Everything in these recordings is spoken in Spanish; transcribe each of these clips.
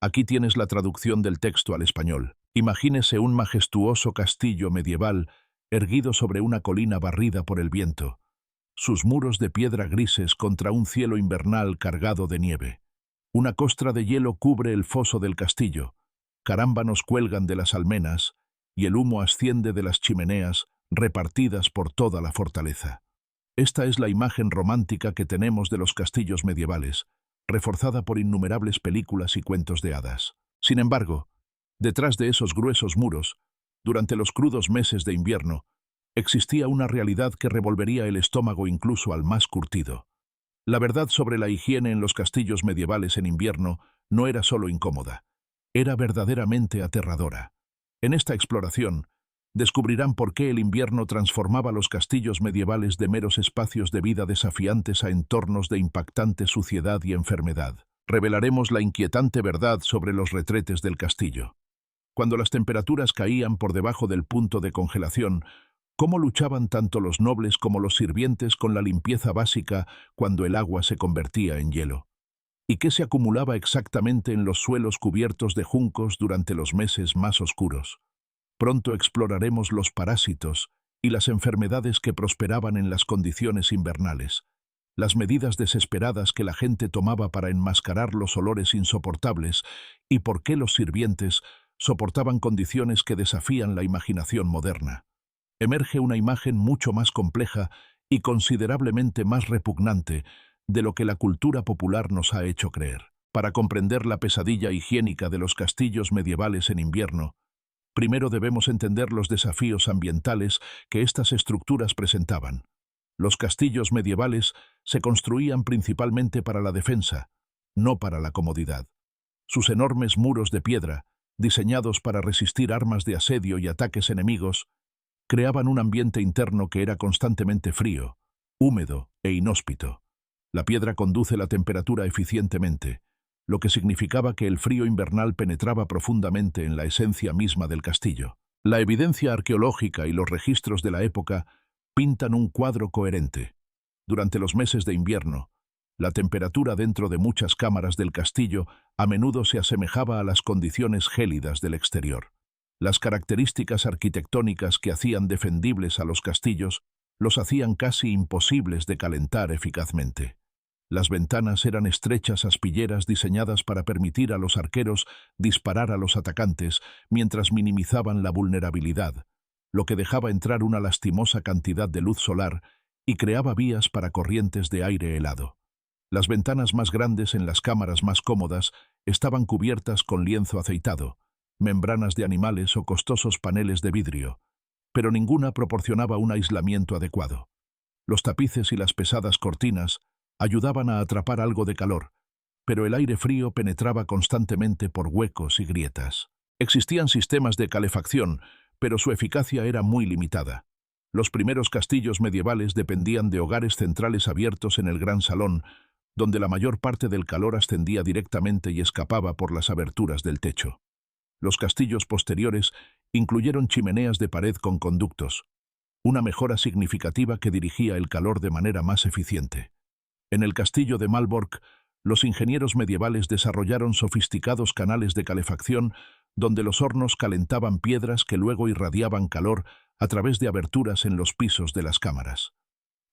Aquí tienes la traducción del texto al español. Imagínese un majestuoso castillo medieval erguido sobre una colina barrida por el viento, sus muros de piedra grises contra un cielo invernal cargado de nieve. Una costra de hielo cubre el foso del castillo, carámbanos cuelgan de las almenas y el humo asciende de las chimeneas repartidas por toda la fortaleza. Esta es la imagen romántica que tenemos de los castillos medievales, reforzada por innumerables películas y cuentos de hadas. Sin embargo, detrás de esos gruesos muros, durante los crudos meses de invierno, existía una realidad que revolvería el estómago incluso al más curtido. La verdad sobre la higiene en los castillos medievales en invierno no era solo incómoda, era verdaderamente aterradora. En esta exploración, descubrirán por qué el invierno transformaba los castillos medievales de meros espacios de vida desafiantes a entornos de impactante suciedad y enfermedad. Revelaremos la inquietante verdad sobre los retretes del castillo. Cuando las temperaturas caían por debajo del punto de congelación, ¿cómo luchaban tanto los nobles como los sirvientes con la limpieza básica cuando el agua se convertía en hielo? ¿Y qué se acumulaba exactamente en los suelos cubiertos de juncos durante los meses más oscuros? Pronto exploraremos los parásitos y las enfermedades que prosperaban en las condiciones invernales, las medidas desesperadas que la gente tomaba para enmascarar los olores insoportables y por qué los sirvientes soportaban condiciones que desafían la imaginación moderna. Emerge una imagen mucho más compleja y considerablemente más repugnante de lo que la cultura popular nos ha hecho creer. Para comprender la pesadilla higiénica de los castillos medievales en invierno, primero debemos entender los desafíos ambientales que estas estructuras presentaban. Los castillos medievales se construían principalmente para la defensa, no para la comodidad. Sus enormes muros de piedra, diseñados para resistir armas de asedio y ataques enemigos, creaban un ambiente interno que era constantemente frío, húmedo e inhóspito. La piedra conduce la temperatura eficientemente, lo que significaba que el frío invernal penetraba profundamente en la esencia misma del castillo. La evidencia arqueológica y los registros de la época pintan un cuadro coherente. Durante los meses de invierno, la temperatura dentro de muchas cámaras del castillo a menudo se asemejaba a las condiciones gélidas del exterior. Las características arquitectónicas que hacían defendibles a los castillos los hacían casi imposibles de calentar eficazmente. Las ventanas eran estrechas aspilleras diseñadas para permitir a los arqueros disparar a los atacantes mientras minimizaban la vulnerabilidad, lo que dejaba entrar una lastimosa cantidad de luz solar y creaba vías para corrientes de aire helado. Las ventanas más grandes en las cámaras más cómodas estaban cubiertas con lienzo aceitado, membranas de animales o costosos paneles de vidrio, pero ninguna proporcionaba un aislamiento adecuado. Los tapices y las pesadas cortinas ayudaban a atrapar algo de calor, pero el aire frío penetraba constantemente por huecos y grietas. Existían sistemas de calefacción, pero su eficacia era muy limitada. Los primeros castillos medievales dependían de hogares centrales abiertos en el gran salón, donde la mayor parte del calor ascendía directamente y escapaba por las aberturas del techo. Los castillos posteriores incluyeron chimeneas de pared con conductos, una mejora significativa que dirigía el calor de manera más eficiente. En el castillo de Malbork, los ingenieros medievales desarrollaron sofisticados canales de calefacción donde los hornos calentaban piedras que luego irradiaban calor a través de aberturas en los pisos de las cámaras.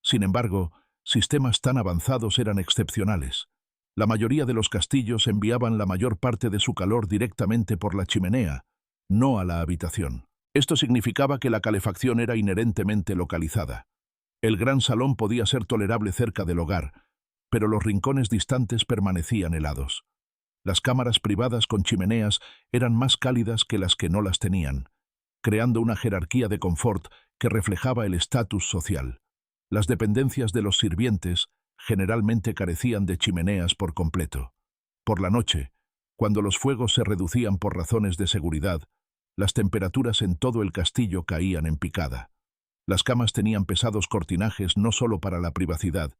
Sin embargo, sistemas tan avanzados eran excepcionales. La mayoría de los castillos enviaban la mayor parte de su calor directamente por la chimenea, no a la habitación. Esto significaba que la calefacción era inherentemente localizada. El gran salón podía ser tolerable cerca del hogar, pero los rincones distantes permanecían helados. Las cámaras privadas con chimeneas eran más cálidas que las que no las tenían, creando una jerarquía de confort que reflejaba el estatus social. Las dependencias de los sirvientes generalmente carecían de chimeneas por completo. Por la noche, cuando los fuegos se reducían por razones de seguridad, las temperaturas en todo el castillo caían en picada. Las camas tenían pesados cortinajes no solo para la privacidad,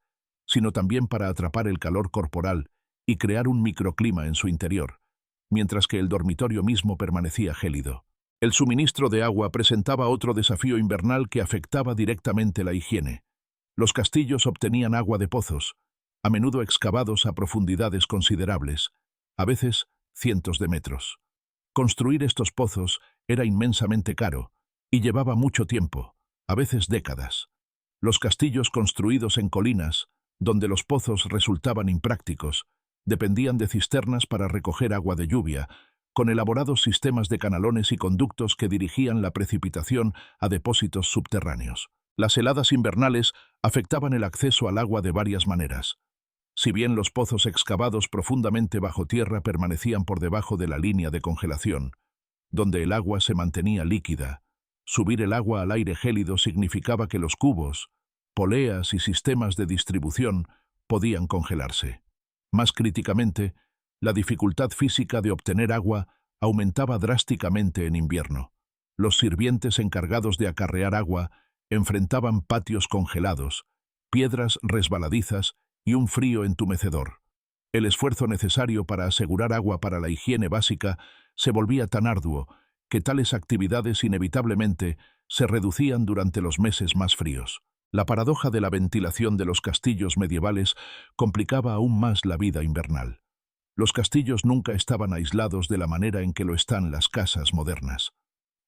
sino también para atrapar el calor corporal y crear un microclima en su interior, mientras que el dormitorio mismo permanecía gélido. El suministro de agua presentaba otro desafío invernal que afectaba directamente la higiene. Los castillos obtenían agua de pozos, a menudo excavados a profundidades considerables, a veces cientos de metros. Construir estos pozos era inmensamente caro y llevaba mucho tiempo, a veces décadas. Los castillos construidos en colinas, donde los pozos resultaban imprácticos, dependían de cisternas para recoger agua de lluvia, con elaborados sistemas de canalones y conductos que dirigían la precipitación a depósitos subterráneos. Las heladas invernales afectaban el acceso al agua de varias maneras. Si bien los pozos excavados profundamente bajo tierra permanecían por debajo de la línea de congelación, donde el agua se mantenía líquida, subir el agua al aire gélido significaba que los cubos, poleas y sistemas de distribución podían congelarse. Más críticamente, la dificultad física de obtener agua aumentaba drásticamente en invierno. Los sirvientes encargados de acarrear agua enfrentaban patios congelados, piedras resbaladizas y un frío entumecedor. El esfuerzo necesario para asegurar agua para la higiene básica se volvía tan arduo que tales actividades inevitablemente se reducían durante los meses más fríos. La paradoja de la ventilación de los castillos medievales complicaba aún más la vida invernal. Los castillos nunca estaban aislados de la manera en que lo están las casas modernas.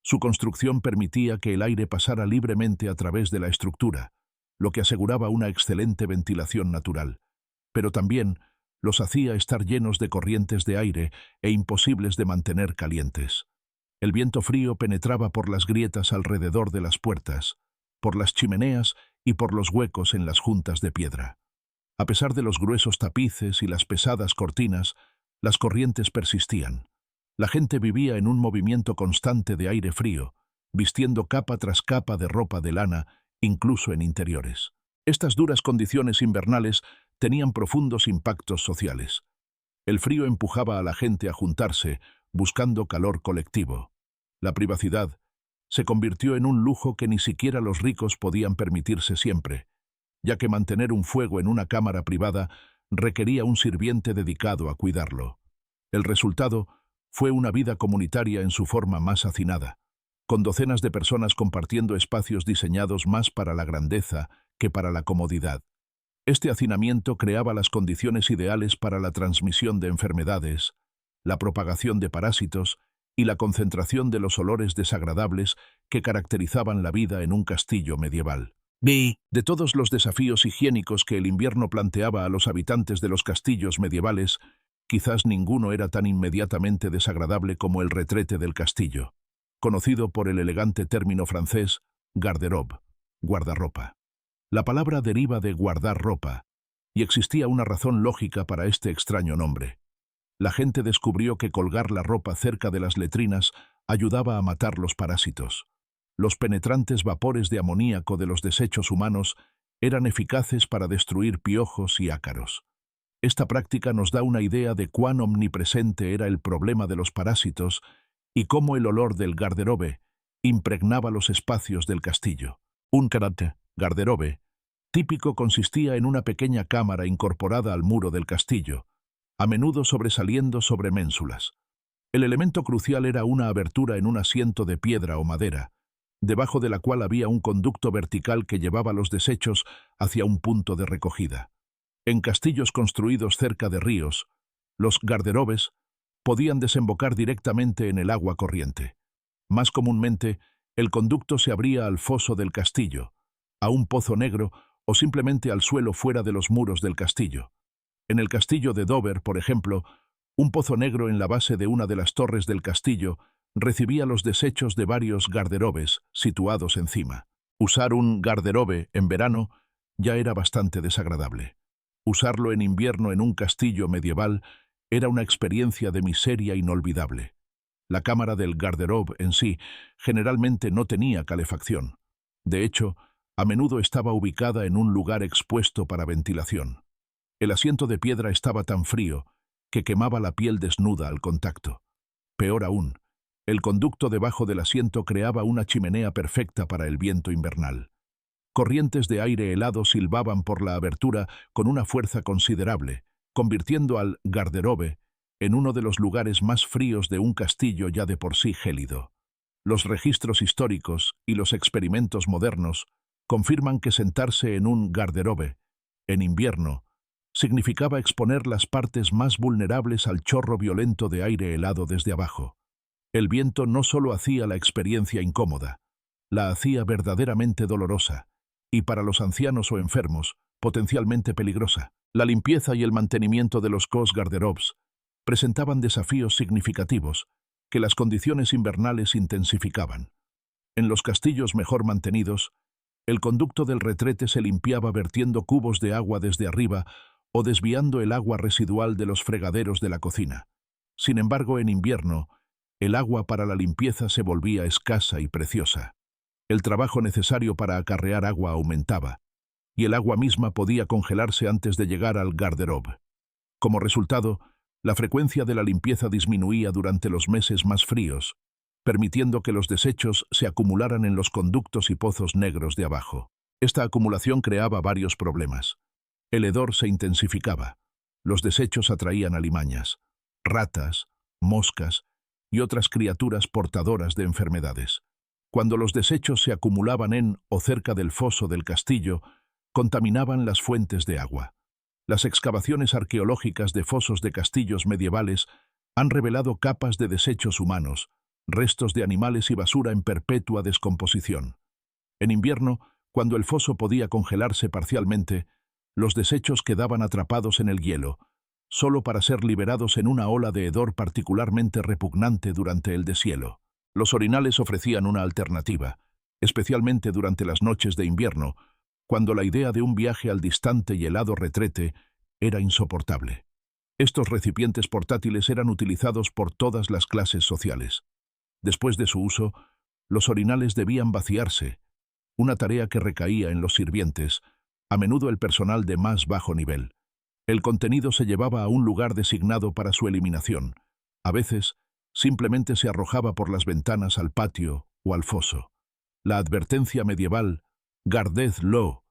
Su construcción permitía que el aire pasara libremente a través de la estructura, lo que aseguraba una excelente ventilación natural, pero también los hacía estar llenos de corrientes de aire e imposibles de mantener calientes. El viento frío penetraba por las grietas alrededor de las puertas, por las chimeneas y por los huecos en las juntas de piedra. A pesar de los gruesos tapices y las pesadas cortinas, las corrientes persistían. La gente vivía en un movimiento constante de aire frío, vistiendo capa tras capa de ropa de lana, incluso en interiores. Estas duras condiciones invernales tenían profundos impactos sociales. El frío empujaba a la gente a juntarse, buscando calor colectivo. La privacidad se convirtió en un lujo que ni siquiera los ricos podían permitirse siempre, ya que mantener un fuego en una cámara privada requería un sirviente dedicado a cuidarlo. El resultado fue una vida comunitaria en su forma más hacinada, con docenas de personas compartiendo espacios diseñados más para la grandeza que para la comodidad. Este hacinamiento creaba las condiciones ideales para la transmisión de enfermedades, la propagación de parásitos y la concentración de los olores desagradables que caracterizaban la vida en un castillo medieval. De todos los desafíos higiénicos que el invierno planteaba a los habitantes de los castillos medievales, quizás ninguno era tan inmediatamente desagradable como el retrete del castillo, conocido por el elegante término francés garde-robe, guardarropa. La palabra deriva de guardar ropa, y existía una razón lógica para este extraño nombre. La gente descubrió que colgar la ropa cerca de las letrinas ayudaba a matar los parásitos. Los penetrantes vapores de amoníaco de los desechos humanos eran eficaces para destruir piojos y ácaros. Esta práctica nos da una idea de cuán omnipresente era el problema de los parásitos y cómo el olor del garderobe impregnaba los espacios del castillo. Un garderobe típico consistía en una pequeña cámara incorporada al muro del castillo, a menudo sobresaliendo sobre ménsulas. El elemento crucial era una abertura en un asiento de piedra o madera, debajo de la cual había un conducto vertical que llevaba los desechos hacia un punto de recogida. En castillos construidos cerca de ríos, los garderobes podían desembocar directamente en el agua corriente. Más comúnmente, el conducto se abría al foso del castillo, a un pozo negro o simplemente al suelo fuera de los muros del castillo. En el castillo de Dover, por ejemplo, un pozo negro en la base de una de las torres del castillo recibía los desechos de varios garderobes situados encima. Usar un garderobe en verano ya era bastante desagradable. Usarlo en invierno en un castillo medieval era una experiencia de miseria inolvidable. La cámara del garderobe en sí generalmente no tenía calefacción. De hecho, a menudo estaba ubicada en un lugar expuesto para ventilación. El asiento de piedra estaba tan frío que quemaba la piel desnuda al contacto. Peor aún, el conducto debajo del asiento creaba una chimenea perfecta para el viento invernal. Corrientes de aire helado silbaban por la abertura con una fuerza considerable, convirtiendo al garderobe en uno de los lugares más fríos de un castillo ya de por sí gélido. Los registros históricos y los experimentos modernos confirman que sentarse en un garderobe, en invierno, significaba exponer las partes más vulnerables al chorro violento de aire helado desde abajo. El viento no solo hacía la experiencia incómoda, la hacía verdaderamente dolorosa, y para los ancianos o enfermos, potencialmente peligrosa. La limpieza y el mantenimiento de los garderobes presentaban desafíos significativos que las condiciones invernales intensificaban. En los castillos mejor mantenidos, el conducto del retrete se limpiaba vertiendo cubos de agua desde arriba o desviando el agua residual de los fregaderos de la cocina. Sin embargo, en invierno, el agua para la limpieza se volvía escasa y preciosa. El trabajo necesario para acarrear agua aumentaba, y el agua misma podía congelarse antes de llegar al garderobe. Como resultado, la frecuencia de la limpieza disminuía durante los meses más fríos, permitiendo que los desechos se acumularan en los conductos y pozos negros de abajo. Esta acumulación creaba varios problemas. El hedor se intensificaba. Los desechos atraían alimañas, ratas, moscas y otras criaturas portadoras de enfermedades. Cuando los desechos se acumulaban en o cerca del foso del castillo, contaminaban las fuentes de agua. Las excavaciones arqueológicas de fosos de castillos medievales han revelado capas de desechos humanos, restos de animales y basura en perpetua descomposición. En invierno, cuando el foso podía congelarse parcialmente, los desechos quedaban atrapados en el hielo, solo para ser liberados en una ola de hedor particularmente repugnante durante el deshielo. Los orinales ofrecían una alternativa, especialmente durante las noches de invierno, cuando la idea de un viaje al distante y helado retrete era insoportable. Estos recipientes portátiles eran utilizados por todas las clases sociales. Después de su uso, los orinales debían vaciarse, una tarea que recaía en los sirvientes, a menudo el personal de más bajo nivel. El contenido se llevaba a un lugar designado para su eliminación. A veces, simplemente se arrojaba por las ventanas al patio o al foso. La advertencia medieval, «Gardez l'eau»,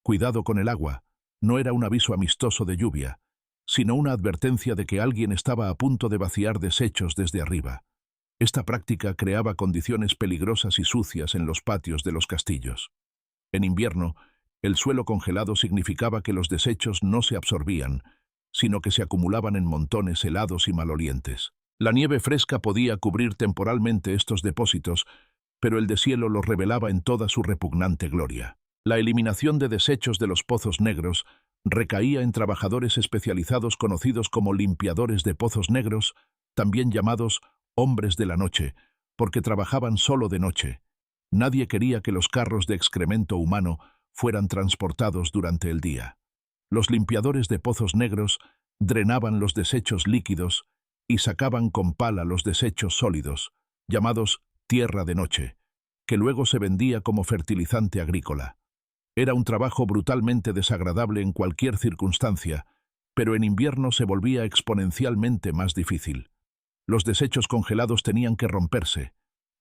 cuidado con el agua, no era un aviso amistoso de lluvia, sino una advertencia de que alguien estaba a punto de vaciar desechos desde arriba. Esta práctica creaba condiciones peligrosas y sucias en los patios de los castillos. En invierno, el suelo congelado significaba que los desechos no se absorbían, sino que se acumulaban en montones helados y malolientes. La nieve fresca podía cubrir temporalmente estos depósitos, pero el deshielo los revelaba en toda su repugnante gloria. La eliminación de desechos de los pozos negros recaía en trabajadores especializados conocidos como limpiadores de pozos negros, también llamados hombres de la noche, porque trabajaban solo de noche. Nadie quería que los carros de excremento humano fueran transportados durante el día. Los limpiadores de pozos negros drenaban los desechos líquidos y sacaban con pala los desechos sólidos, llamados tierra de noche, que luego se vendía como fertilizante agrícola. Era un trabajo brutalmente desagradable en cualquier circunstancia, pero en invierno se volvía exponencialmente más difícil. Los desechos congelados tenían que romperse.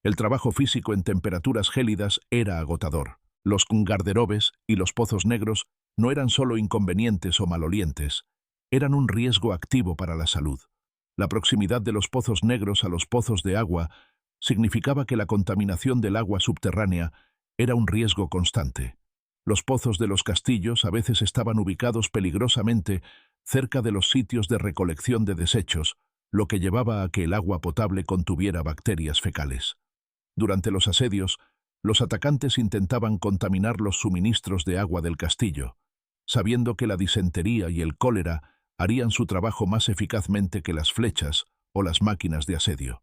El trabajo físico en temperaturas gélidas era agotador. Los garderobes y los pozos negros no eran solo inconvenientes o malolientes, eran un riesgo activo para la salud. La proximidad de los pozos negros a los pozos de agua significaba que la contaminación del agua subterránea era un riesgo constante. Los pozos de los castillos a veces estaban ubicados peligrosamente cerca de los sitios de recolección de desechos, lo que llevaba a que el agua potable contuviera bacterias fecales. Durante los asedios, los atacantes intentaban contaminar los suministros de agua del castillo, sabiendo que la disentería y el cólera harían su trabajo más eficazmente que las flechas o las máquinas de asedio.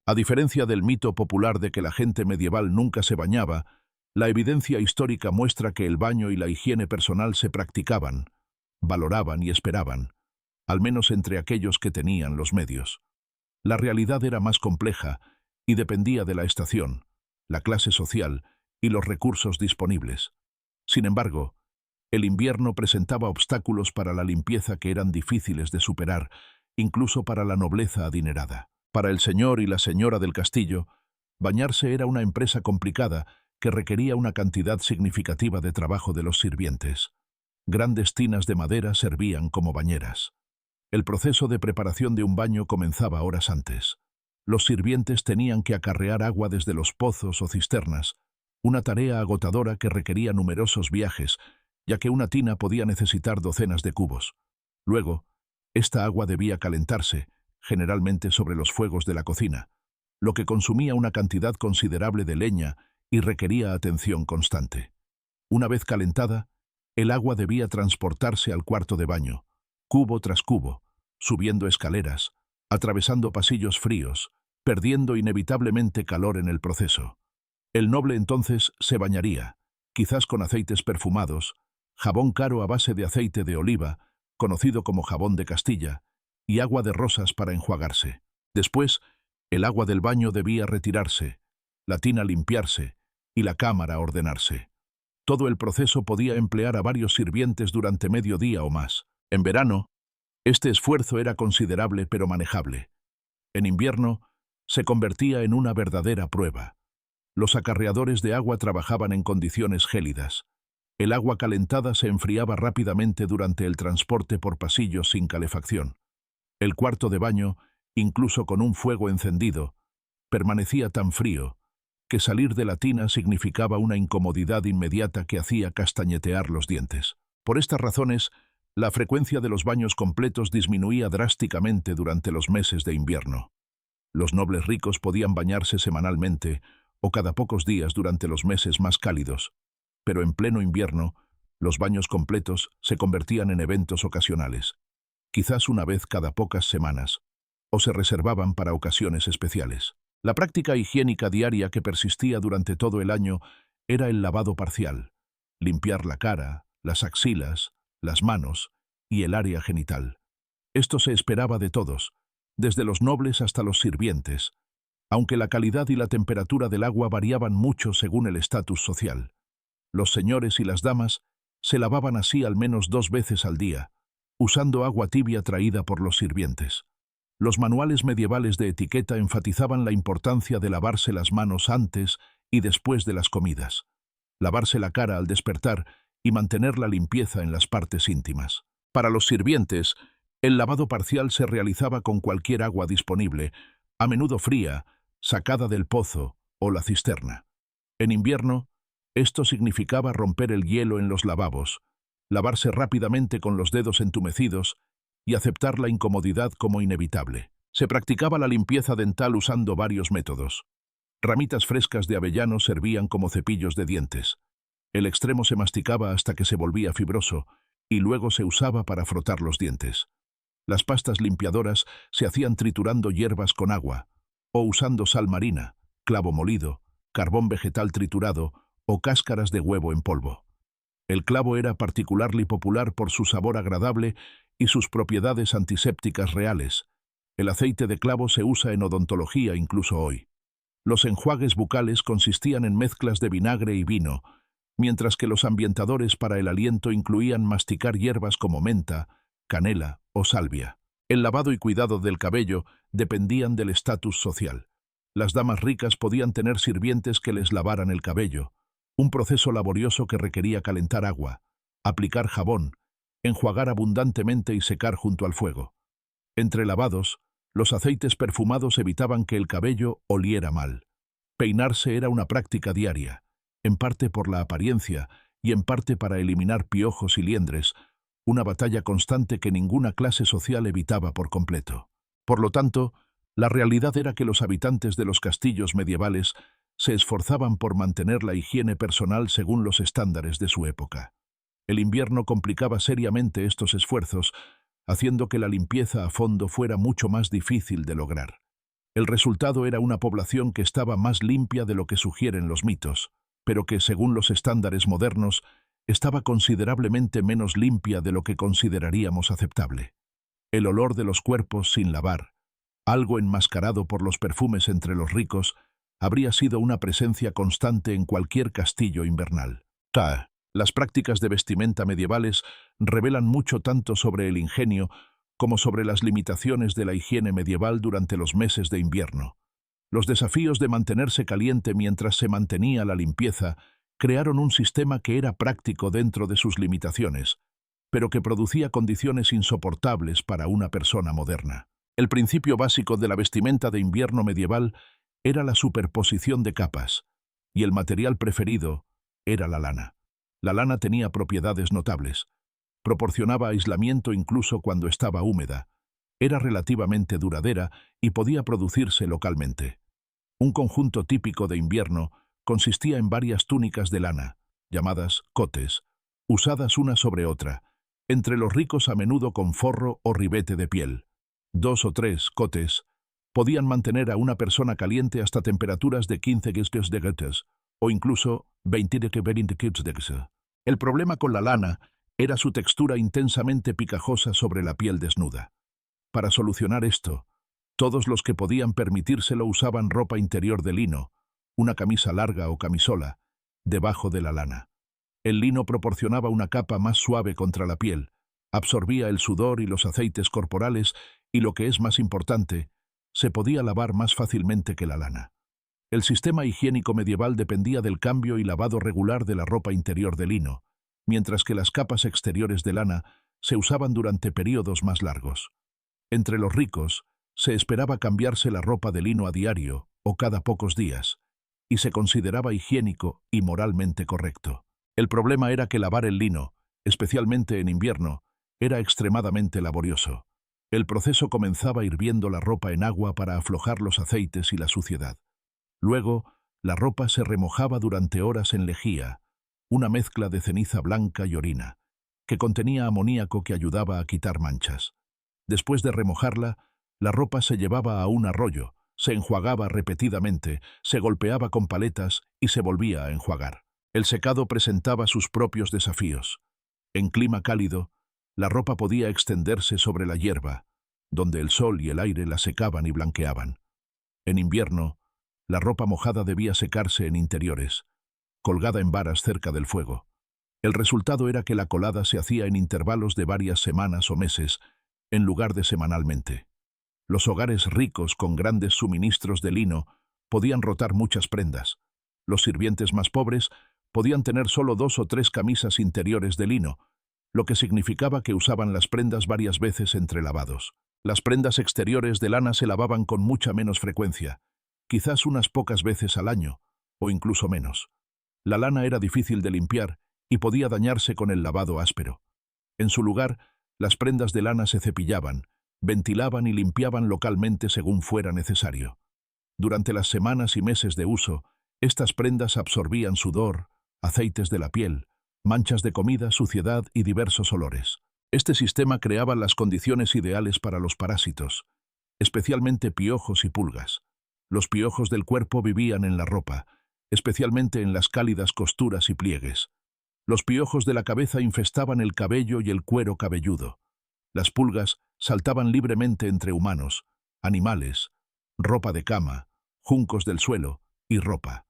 A diferencia del mito popular de que la gente medieval nunca se bañaba, la evidencia histórica muestra que el baño y la higiene personal se practicaban, valoraban y esperaban, al menos entre aquellos que tenían los medios. La realidad era más compleja y dependía de la estación, la clase social y los recursos disponibles. Sin embargo, el invierno presentaba obstáculos para la limpieza que eran difíciles de superar, incluso para la nobleza adinerada. Para el señor y la señora del castillo, bañarse era una empresa complicada que requería una cantidad significativa de trabajo de los sirvientes. Grandes tinas de madera servían como bañeras. El proceso de preparación de un baño comenzaba horas antes. Los sirvientes tenían que acarrear agua desde los pozos o cisternas, una tarea agotadora que requería numerosos viajes, ya que una tina podía necesitar docenas de cubos. Luego, esta agua debía calentarse, generalmente sobre los fuegos de la cocina, lo que consumía una cantidad considerable de leña y requería atención constante. Una vez calentada, el agua debía transportarse al cuarto de baño, cubo tras cubo, subiendo escaleras, atravesando pasillos fríos, perdiendo inevitablemente calor en el proceso. El noble entonces se bañaría, quizás con aceites perfumados, jabón caro a base de aceite de oliva, conocido como jabón de Castilla, y agua de rosas para enjuagarse. Después, el agua del baño debía retirarse, la tina limpiarse y la cámara ordenarse. Todo el proceso podía emplear a varios sirvientes durante medio día o más. En verano, este esfuerzo era considerable pero manejable. En invierno, se convertía en una verdadera prueba. Los acarreadores de agua trabajaban en condiciones gélidas. El agua calentada se enfriaba rápidamente durante el transporte por pasillos sin calefacción. El cuarto de baño, incluso con un fuego encendido, permanecía tan frío que salir de la tina significaba una incomodidad inmediata que hacía castañetear los dientes. Por estas razones, la frecuencia de los baños completos disminuía drásticamente durante los meses de invierno. Los nobles ricos podían bañarse semanalmente o cada pocos días durante los meses más cálidos, pero en pleno invierno, los baños completos se convertían en eventos ocasionales, quizás una vez cada pocas semanas, o se reservaban para ocasiones especiales. La práctica higiénica diaria que persistía durante todo el año era el lavado parcial, limpiar la cara, las axilas, las manos y el área genital. Esto se esperaba de todos, desde los nobles hasta los sirvientes, aunque la calidad y la temperatura del agua variaban mucho según el estatus social. Los señores y las damas se lavaban así al menos 2 veces al día, usando agua tibia traída por los sirvientes. Los manuales medievales de etiqueta enfatizaban la importancia de lavarse las manos antes y después de las comidas, lavarse la cara al despertar y mantener la limpieza en las partes íntimas. Para los sirvientes, el lavado parcial se realizaba con cualquier agua disponible, a menudo fría, sacada del pozo o la cisterna. En invierno, esto significaba romper el hielo en los lavabos, lavarse rápidamente con los dedos entumecidos y aceptar la incomodidad como inevitable. Se practicaba la limpieza dental usando varios métodos. Ramitas frescas de avellano servían como cepillos de dientes. El extremo se masticaba hasta que se volvía fibroso y luego se usaba para frotar los dientes. Las pastas limpiadoras se hacían triturando hierbas con agua, o usando sal marina, clavo molido, carbón vegetal triturado o cáscaras de huevo en polvo. El clavo era particularmente popular por su sabor agradable y sus propiedades antisépticas reales. El aceite de clavo se usa en odontología incluso hoy. Los enjuagues bucales consistían en mezclas de vinagre y vino, mientras que los ambientadores para el aliento incluían masticar hierbas como menta, canela o salvia. El lavado y cuidado del cabello dependían del estatus social. Las damas ricas podían tener sirvientes que les lavaran el cabello, un proceso laborioso que requería calentar agua, aplicar jabón, enjuagar abundantemente y secar junto al fuego. Entre lavados, los aceites perfumados evitaban que el cabello oliera mal. Peinarse era una práctica diaria, en parte por la apariencia y en parte para eliminar piojos y liendres, una batalla constante que ninguna clase social evitaba por completo. Por lo tanto, la realidad era que los habitantes de los castillos medievales se esforzaban por mantener la higiene personal según los estándares de su época. El invierno complicaba seriamente estos esfuerzos, haciendo que la limpieza a fondo fuera mucho más difícil de lograr. El resultado era una población que estaba más limpia de lo que sugieren los mitos, pero que, según los estándares modernos, estaba considerablemente menos limpia de lo que consideraríamos aceptable. El olor de los cuerpos sin lavar, algo enmascarado por los perfumes entre los ricos, habría sido una presencia constante en cualquier castillo invernal. Las prácticas de vestimenta medievales revelan mucho tanto sobre el ingenio como sobre las limitaciones de la higiene medieval durante los meses de invierno. Los desafíos de mantenerse caliente mientras se mantenía la limpieza crearon un sistema que era práctico dentro de sus limitaciones, pero que producía condiciones insoportables para una persona moderna. El principio básico de la vestimenta de invierno medieval era la superposición de capas, y el material preferido era la lana. La lana tenía propiedades notables. Proporcionaba aislamiento incluso cuando estaba húmeda. Era relativamente duradera y podía producirse localmente. Un conjunto típico de invierno consistía en varias túnicas de lana, llamadas cotes, usadas una sobre otra, entre los ricos a menudo con forro o ribete de piel. 2 o 3 cotes podían mantener a una persona caliente hasta temperaturas de 15 grados de Celsius, o incluso 20 grados de Celsius. El problema con la lana era su textura intensamente picajosa sobre la piel desnuda. Para solucionar esto, todos los que podían permitírselo usaban ropa interior de lino, una camisa larga o camisola, debajo de la lana. El lino proporcionaba una capa más suave contra la piel, absorbía el sudor y los aceites corporales y, lo que es más importante, se podía lavar más fácilmente que la lana. El sistema higiénico medieval dependía del cambio y lavado regular de la ropa interior de lino, mientras que las capas exteriores de lana se usaban durante períodos más largos. Entre los ricos, se esperaba cambiarse la ropa de lino a diario o cada pocos días, y se consideraba higiénico y moralmente correcto. El problema era que lavar el lino, especialmente en invierno, era extremadamente laborioso. El proceso comenzaba hirviendo la ropa en agua para aflojar los aceites y la suciedad. Luego, la ropa se remojaba durante horas en lejía, una mezcla de ceniza blanca y orina, que contenía amoníaco que ayudaba a quitar manchas. Después de remojarla, la ropa se llevaba a un arroyo, se enjuagaba repetidamente, se golpeaba con paletas y se volvía a enjuagar. El secado presentaba sus propios desafíos. En clima cálido, la ropa podía extenderse sobre la hierba, donde el sol y el aire la secaban y blanqueaban. En invierno, la ropa mojada debía secarse en interiores, colgada en varas cerca del fuego. El resultado era que la colada se hacía en intervalos de varias semanas o meses, en lugar de semanalmente. Los hogares ricos con grandes suministros de lino podían rotar muchas prendas. Los sirvientes más pobres podían tener solo 2 o 3 camisas interiores de lino, lo que significaba que usaban las prendas varias veces entre lavados. Las prendas exteriores de lana se lavaban con mucha menos frecuencia, quizás unas pocas veces al año, o incluso menos. La lana era difícil de limpiar y podía dañarse con el lavado áspero. En su lugar, las prendas de lana se cepillaban, ventilaban y limpiaban localmente según fuera necesario. Durante las semanas y meses de uso, estas prendas absorbían sudor, aceites de la piel, manchas de comida, suciedad y diversos olores. Este sistema creaba las condiciones ideales para los parásitos, especialmente piojos y pulgas. Los piojos del cuerpo vivían en la ropa, especialmente en las cálidas costuras y pliegues. Los piojos de la cabeza infestaban el cabello y el cuero cabelludo. Las pulgas saltaban libremente entre humanos, animales, ropa de cama, juncos del suelo y ropa.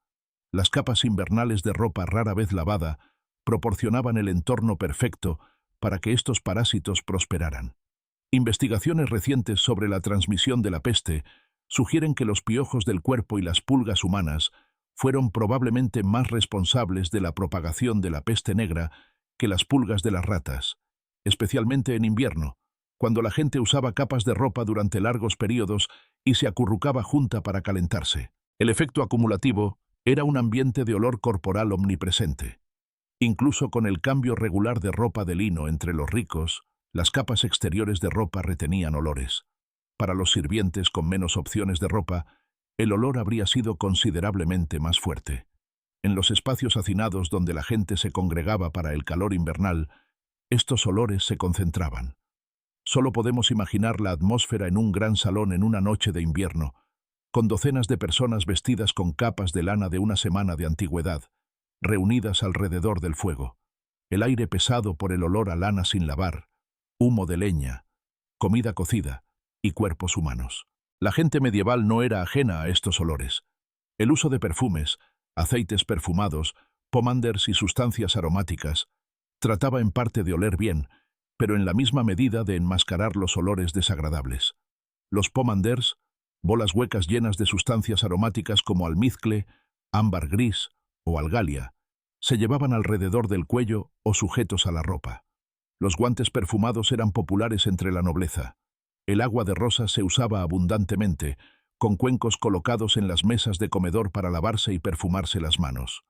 Las capas invernales de ropa rara vez lavada proporcionaban el entorno perfecto para que estos parásitos prosperaran. Investigaciones recientes sobre la transmisión de la peste sugieren que los piojos del cuerpo y las pulgas humanas fueron probablemente más responsables de la propagación de la peste negra que las pulgas de las ratas, especialmente en invierno, cuando la gente usaba capas de ropa durante largos periodos y se acurrucaba junta para calentarse. El efecto acumulativo era un ambiente de olor corporal omnipresente. Incluso con el cambio regular de ropa de lino entre los ricos, las capas exteriores de ropa retenían olores. Para los sirvientes con menos opciones de ropa, el olor habría sido considerablemente más fuerte. En los espacios hacinados donde la gente se congregaba para el calor invernal, estos olores se concentraban. Solo podemos imaginar la atmósfera en un gran salón en una noche de invierno, con docenas de personas vestidas con capas de lana de una semana de antigüedad, reunidas alrededor del fuego. El aire pesado por el olor a lana sin lavar, humo de leña, comida cocida y cuerpos humanos. La gente medieval no era ajena a estos olores. El uso de perfumes, aceites perfumados, pomanders y sustancias aromáticas trataba en parte de oler bien, pero en la misma medida de enmascarar los olores desagradables. Los pomanders, bolas huecas llenas de sustancias aromáticas como almizcle, ámbar gris o algalia, se llevaban alrededor del cuello o sujetos a la ropa. Los guantes perfumados eran populares entre la nobleza. El agua de rosas se usaba abundantemente, con cuencos colocados en las mesas de comedor para lavarse y perfumarse las manos.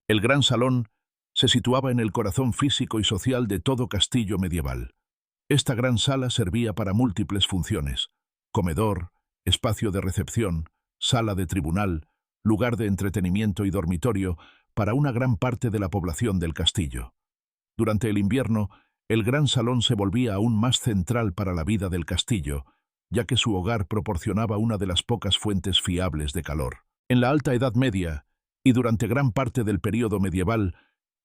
El gran salón se situaba en el corazón físico y social de todo castillo medieval. Esta gran sala servía para múltiples funciones: comedor, espacio de recepción, sala de tribunal, lugar de entretenimiento y dormitorio para una gran parte de la población del castillo. Durante el invierno, el gran salón se volvía aún más central para la vida del castillo, ya que su hogar proporcionaba una de las pocas fuentes fiables de calor. En la Alta Edad Media, y durante gran parte del período medieval,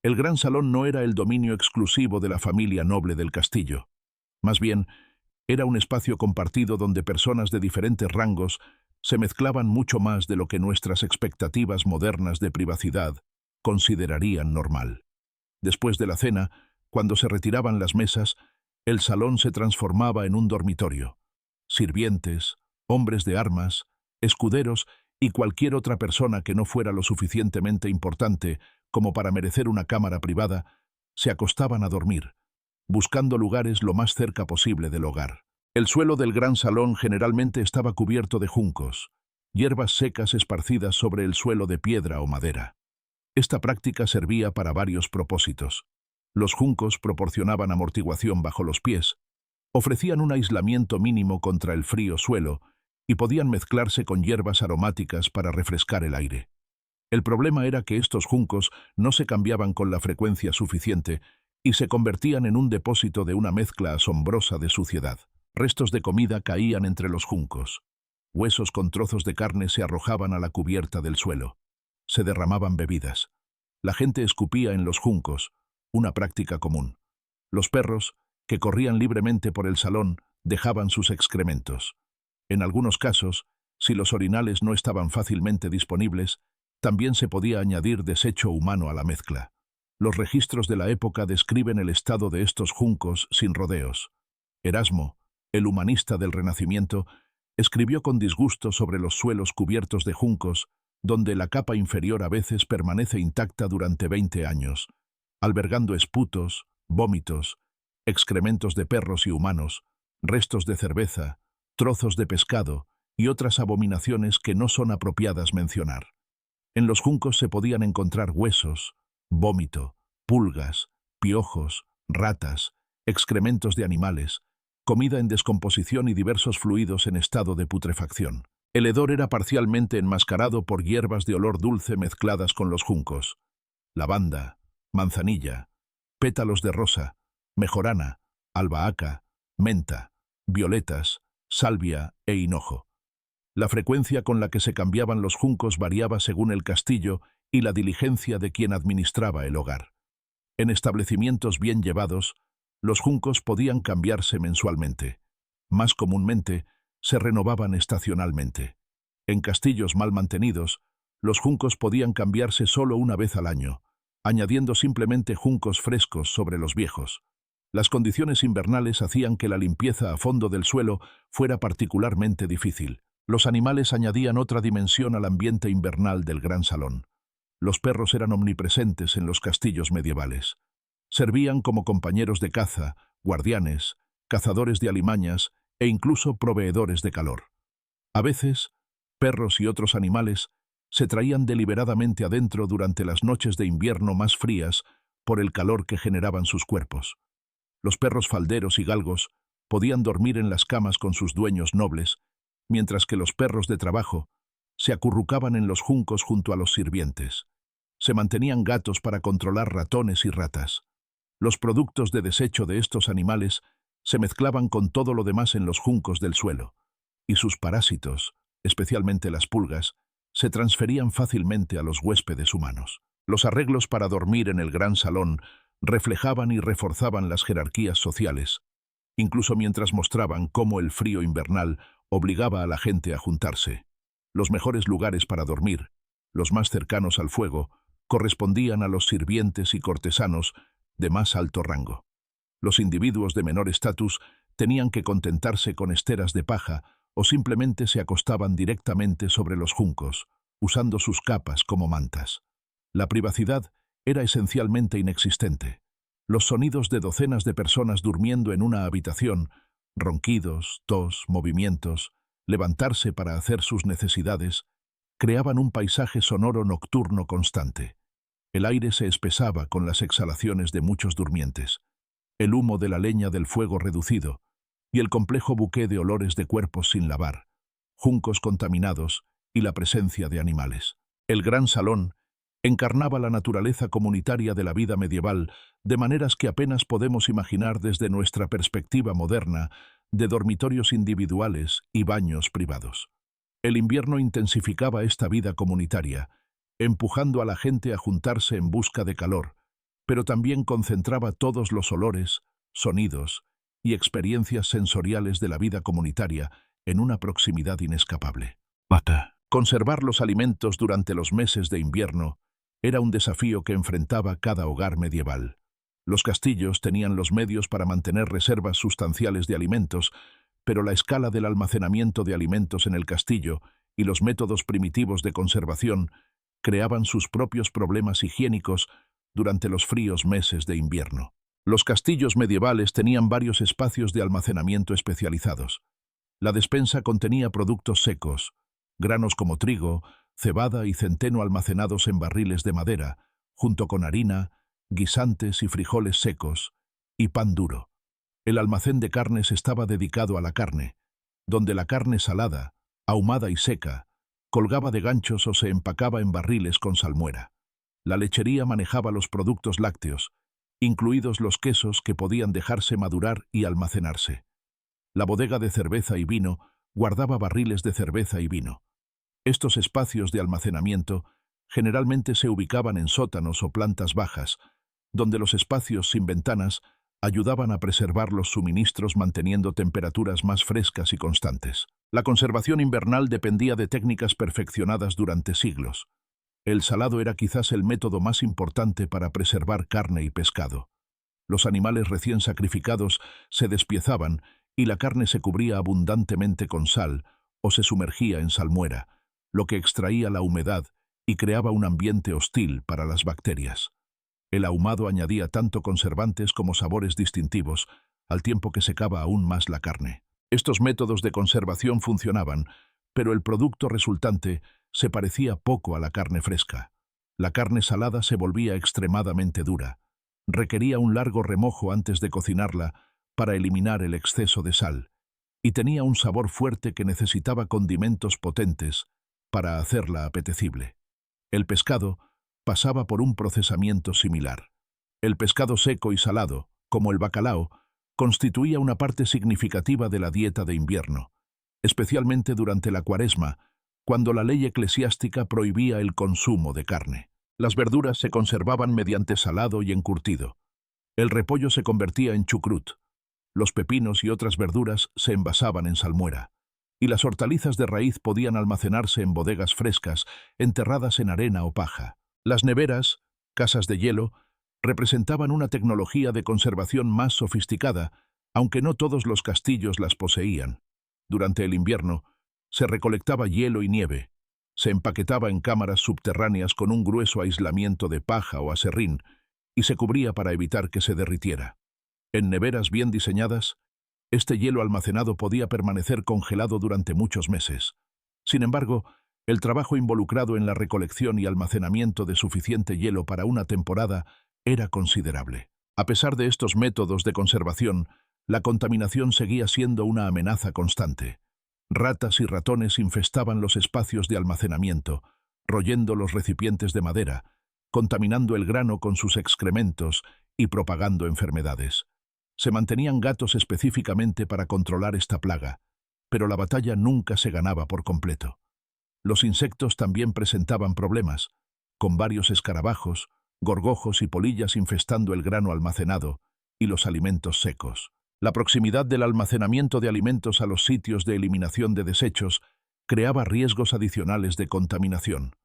el gran salón no era el dominio exclusivo de la familia noble del castillo. Más bien, era un espacio compartido donde personas de diferentes rangos se mezclaban mucho más de lo que nuestras expectativas modernas de privacidad considerarían normal. Después de la cena, cuando se retiraban las mesas, el salón se transformaba en un dormitorio. Sirvientes, hombres de armas, escuderos y cualquier otra persona que no fuera lo suficientemente importante como para merecer una cámara privada, se acostaban a dormir, buscando lugares lo más cerca posible del hogar. El suelo del gran salón generalmente estaba cubierto de juncos, hierbas secas esparcidas sobre el suelo de piedra o madera. Esta práctica servía para varios propósitos. Los juncos proporcionaban amortiguación bajo los pies, ofrecían un aislamiento mínimo contra el frío suelo y podían mezclarse con hierbas aromáticas para refrescar el aire. El problema era que estos juncos no se cambiaban con la frecuencia suficiente y se convertían en un depósito de una mezcla asombrosa de suciedad. Restos de comida caían entre los juncos. Huesos con trozos de carne se arrojaban a la cubierta del suelo. Se derramaban bebidas. La gente escupía en los juncos, una práctica común. Los perros, que corrían libremente por el salón, dejaban sus excrementos. En algunos casos, si los orinales no estaban fácilmente disponibles, también se podía añadir desecho humano a la mezcla. Los registros de la época describen el estado de estos juncos sin rodeos. Erasmo, el humanista del Renacimiento, escribió con disgusto sobre los suelos cubiertos de juncos, donde la capa inferior a veces permanece intacta durante 20 años, albergando esputos, vómitos, excrementos de perros y humanos, restos de cerveza, trozos de pescado y otras abominaciones que no son apropiadas mencionar. En los juncos se podían encontrar huesos, vómito, pulgas, piojos, ratas, excrementos de animales, comida en descomposición y diversos fluidos en estado de putrefacción. El hedor era parcialmente enmascarado por hierbas de olor dulce mezcladas con los juncos: lavanda, manzanilla, pétalos de rosa, mejorana, albahaca, menta, violetas, salvia e hinojo. La frecuencia con la que se cambiaban los juncos variaba según el castillo y la diligencia de quien administraba el hogar. En establecimientos bien llevados, los juncos podían cambiarse mensualmente. Más comúnmente, se renovaban estacionalmente. En castillos mal mantenidos, los juncos podían cambiarse solo una vez al año, añadiendo simplemente juncos frescos sobre los viejos. Las condiciones invernales hacían que la limpieza a fondo del suelo fuera particularmente difícil. Los animales añadían otra dimensión al ambiente invernal del gran salón. Los perros eran omnipresentes en los castillos medievales. Servían como compañeros de caza, guardianes, cazadores de alimañas e incluso proveedores de calor. A veces, perros y otros animales se traían deliberadamente adentro durante las noches de invierno más frías por el calor que generaban sus cuerpos. Los perros falderos y galgos podían dormir en las camas con sus dueños nobles, mientras que los perros de trabajo se acurrucaban en los juncos junto a los sirvientes. Se mantenían gatos para controlar ratones y ratas. Los productos de desecho de estos animales se mezclaban con todo lo demás en los juncos del suelo, y sus parásitos, especialmente las pulgas, se transferían fácilmente a los huéspedes humanos. Los arreglos para dormir en el gran salón reflejaban y reforzaban las jerarquías sociales, incluso mientras mostraban cómo el frío invernal obligaba a la gente a juntarse. Los mejores lugares para dormir, los más cercanos al fuego, correspondían a los sirvientes y cortesanos de más alto rango. Los individuos de menor estatus tenían que contentarse con esteras de paja o simplemente se acostaban directamente sobre los juncos, usando sus capas como mantas. La privacidad era esencialmente inexistente. Los sonidos de docenas de personas durmiendo en una habitación, ronquidos, tos, movimientos, levantarse para hacer sus necesidades, creaban un paisaje sonoro nocturno constante. El aire se espesaba con las exhalaciones de muchos durmientes, el humo de la leña del fuego reducido y el complejo buqué de olores de cuerpos sin lavar, juncos contaminados y la presencia de animales. El gran salón encarnaba la naturaleza comunitaria de la vida medieval de maneras que apenas podemos imaginar desde nuestra perspectiva moderna de dormitorios individuales y baños privados. El invierno intensificaba esta vida comunitaria, empujando a la gente a juntarse en busca de calor, pero también concentraba todos los olores, sonidos y experiencias sensoriales de la vida comunitaria en una proximidad inescapable. Conservar los alimentos durante los meses de invierno era un desafío que enfrentaba cada hogar medieval. Los castillos tenían los medios para mantener reservas sustanciales de alimentos, pero la escala del almacenamiento de alimentos en el castillo y los métodos primitivos de conservación creaban sus propios problemas higiénicos durante los fríos meses de invierno. Los castillos medievales tenían varios espacios de almacenamiento especializados. La despensa contenía productos secos, granos como trigo, cebada y centeno almacenados en barriles de madera, junto con harina, guisantes y frijoles secos, y pan duro. El almacén de carnes estaba dedicado a la carne, donde la carne salada, ahumada y seca, colgaba de ganchos o se empacaba en barriles con salmuera. La lechería manejaba los productos lácteos, incluidos los quesos que podían dejarse madurar y almacenarse. La bodega de cerveza y vino guardaba barriles de cerveza y vino. Estos espacios de almacenamiento generalmente se ubicaban en sótanos o plantas bajas, donde los espacios sin ventanas ayudaban a preservar los suministros manteniendo temperaturas más frescas y constantes. La conservación invernal dependía de técnicas perfeccionadas durante siglos. El salado era quizás el método más importante para preservar carne y pescado. Los animales recién sacrificados se despiezaban y la carne se cubría abundantemente con sal o se sumergía en salmuera, lo que extraía la humedad y creaba un ambiente hostil para las bacterias. El ahumado añadía tanto conservantes como sabores distintivos, al tiempo que secaba aún más la carne. Estos métodos de conservación funcionaban, pero el producto resultante se parecía poco a la carne fresca. La carne salada se volvía extremadamente dura. Requería un largo remojo antes de cocinarla para eliminar el exceso de sal, y tenía un sabor fuerte que necesitaba condimentos potentes para hacerla apetecible. El pescado pasaba por un procesamiento similar. El pescado seco y salado, como el bacalao, constituía una parte significativa de la dieta de invierno, especialmente durante la Cuaresma, cuando la ley eclesiástica prohibía el consumo de carne. Las verduras se conservaban mediante salado y encurtido. El repollo se convertía en chucrut. Los pepinos y otras verduras se envasaban en salmuera, y las hortalizas de raíz podían almacenarse en bodegas frescas, enterradas en arena o paja. Las neveras, casas de hielo, representaban una tecnología de conservación más sofisticada, aunque no todos los castillos las poseían. Durante el invierno, se recolectaba hielo y nieve, se empaquetaba en cámaras subterráneas con un grueso aislamiento de paja o aserrín, y se cubría para evitar que se derritiera. En neveras bien diseñadas, este hielo almacenado podía permanecer congelado durante muchos meses. Sin embargo, el trabajo involucrado en la recolección y almacenamiento de suficiente hielo para una temporada era considerable. A pesar de estos métodos de conservación, la contaminación seguía siendo una amenaza constante. Ratas y ratones infestaban los espacios de almacenamiento, royendo los recipientes de madera, contaminando el grano con sus excrementos y propagando enfermedades. Se mantenían gatos específicamente para controlar esta plaga, pero la batalla nunca se ganaba por completo. Los insectos también presentaban problemas, con varios escarabajos, gorgojos y polillas infestando el grano almacenado y los alimentos secos. La proximidad del almacenamiento de alimentos a los sitios de eliminación de desechos creaba riesgos adicionales de contaminación.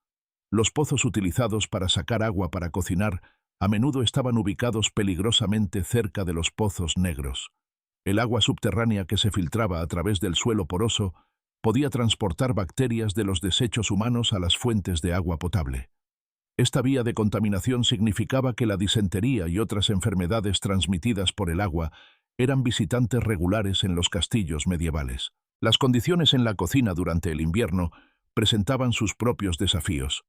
Los pozos utilizados para sacar agua para cocinar a menudo estaban ubicados peligrosamente cerca de los pozos negros. El agua subterránea que se filtraba a través del suelo poroso podía transportar bacterias de los desechos humanos a las fuentes de agua potable. Esta vía de contaminación significaba que la disentería y otras enfermedades transmitidas por el agua eran visitantes regulares en los castillos medievales. Las condiciones en la cocina durante el invierno presentaban sus propios desafíos.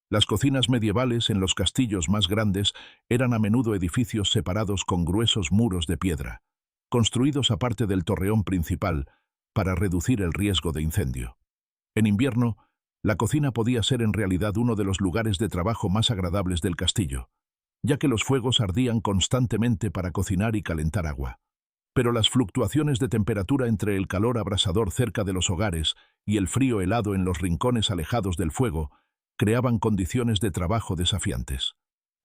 Las cocinas medievales en los castillos más grandes eran a menudo edificios separados con gruesos muros de piedra, construidos aparte del torreón principal para reducir el riesgo de incendio. En invierno, la cocina podía ser en realidad uno de los lugares de trabajo más agradables del castillo, ya que los fuegos ardían constantemente para cocinar y calentar agua. Pero las fluctuaciones de temperatura entre el calor abrasador cerca de los hogares y el frío helado en los rincones alejados del fuego creaban condiciones de trabajo desafiantes.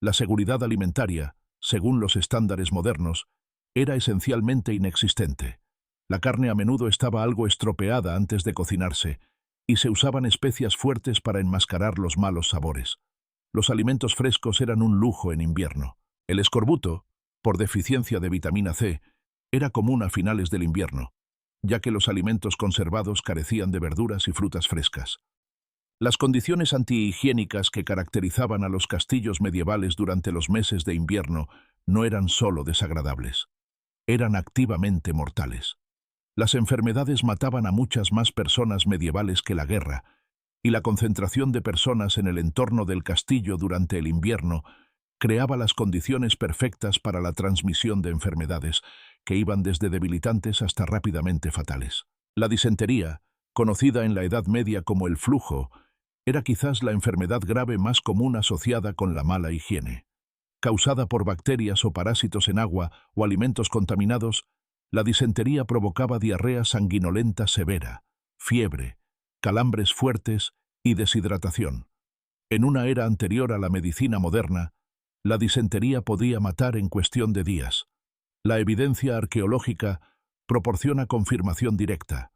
La seguridad alimentaria, según los estándares modernos, era esencialmente inexistente. La carne a menudo estaba algo estropeada antes de cocinarse, y se usaban especias fuertes para enmascarar los malos sabores. Los alimentos frescos eran un lujo en invierno. El escorbuto, por deficiencia de vitamina C, era común a finales del invierno, ya que los alimentos conservados carecían de verduras y frutas frescas. Las condiciones antihigiénicas que caracterizaban a los castillos medievales durante los meses de invierno no eran solo desagradables, eran activamente mortales. Las enfermedades mataban a muchas más personas medievales que la guerra, y la concentración de personas en el entorno del castillo durante el invierno creaba las condiciones perfectas para la transmisión de enfermedades, que iban desde debilitantes hasta rápidamente fatales. La disentería, conocida en la Edad Media como el flujo, era quizás la enfermedad grave más común asociada con la mala higiene. Causada por bacterias o parásitos en agua o alimentos contaminados, la disentería provocaba diarrea sanguinolenta severa, fiebre, calambres fuertes y deshidratación. En una era anterior a la medicina moderna, la disentería podía matar en cuestión de días. La evidencia arqueológica proporciona confirmación directa.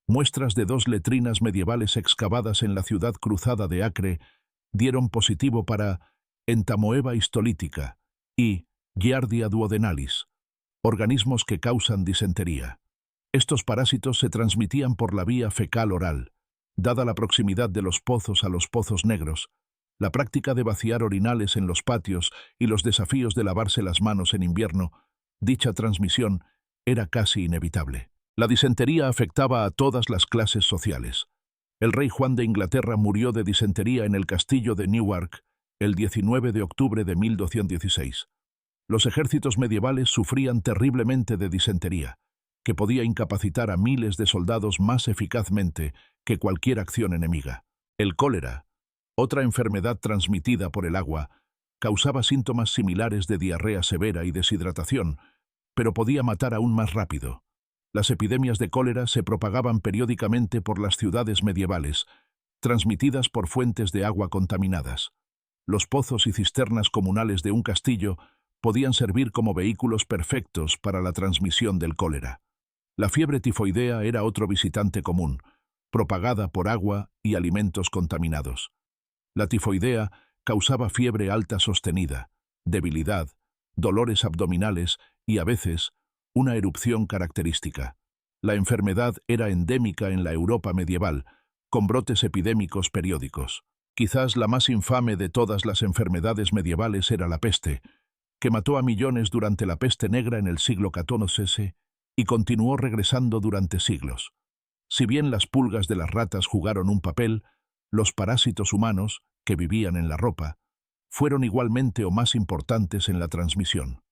Muestras de 2 letrinas medievales excavadas en la ciudad cruzada de Acre dieron positivo para entamoeba histolítica y Giardia duodenalis, organismos que causan disentería. Estos parásitos se transmitían por la vía fecal-oral. Dada la proximidad de los pozos a los pozos negros, la práctica de vaciar orinales en los patios y los desafíos de lavarse las manos en invierno, dicha transmisión era casi inevitable. La disentería afectaba a todas las clases sociales. El rey Juan de Inglaterra murió de disentería en el castillo de Newark el 19 de octubre de 1216. Los ejércitos medievales sufrían terriblemente de disentería, que podía incapacitar a miles de soldados más eficazmente que cualquier acción enemiga. El cólera, otra enfermedad transmitida por el agua, causaba síntomas similares de diarrea severa y deshidratación, pero podía matar aún más rápido. Las epidemias de cólera se propagaban periódicamente por las ciudades medievales, transmitidas por fuentes de agua contaminadas. Los pozos y cisternas comunales de un castillo podían servir como vehículos perfectos para la transmisión del cólera. La fiebre tifoidea era otro visitante común, propagada por agua y alimentos contaminados. La tifoidea causaba fiebre alta sostenida, debilidad, dolores abdominales y, a veces, una erupción característica. La enfermedad era endémica en la Europa medieval, con brotes epidémicos periódicos. Quizás la más infame de todas las enfermedades medievales era la peste, que mató a millones durante la peste negra en el siglo XIV y continuó regresando durante siglos. Si bien las pulgas de las ratas jugaron un papel, los parásitos humanos, que vivían en la ropa, fueron igualmente o más importantes en la transmisión.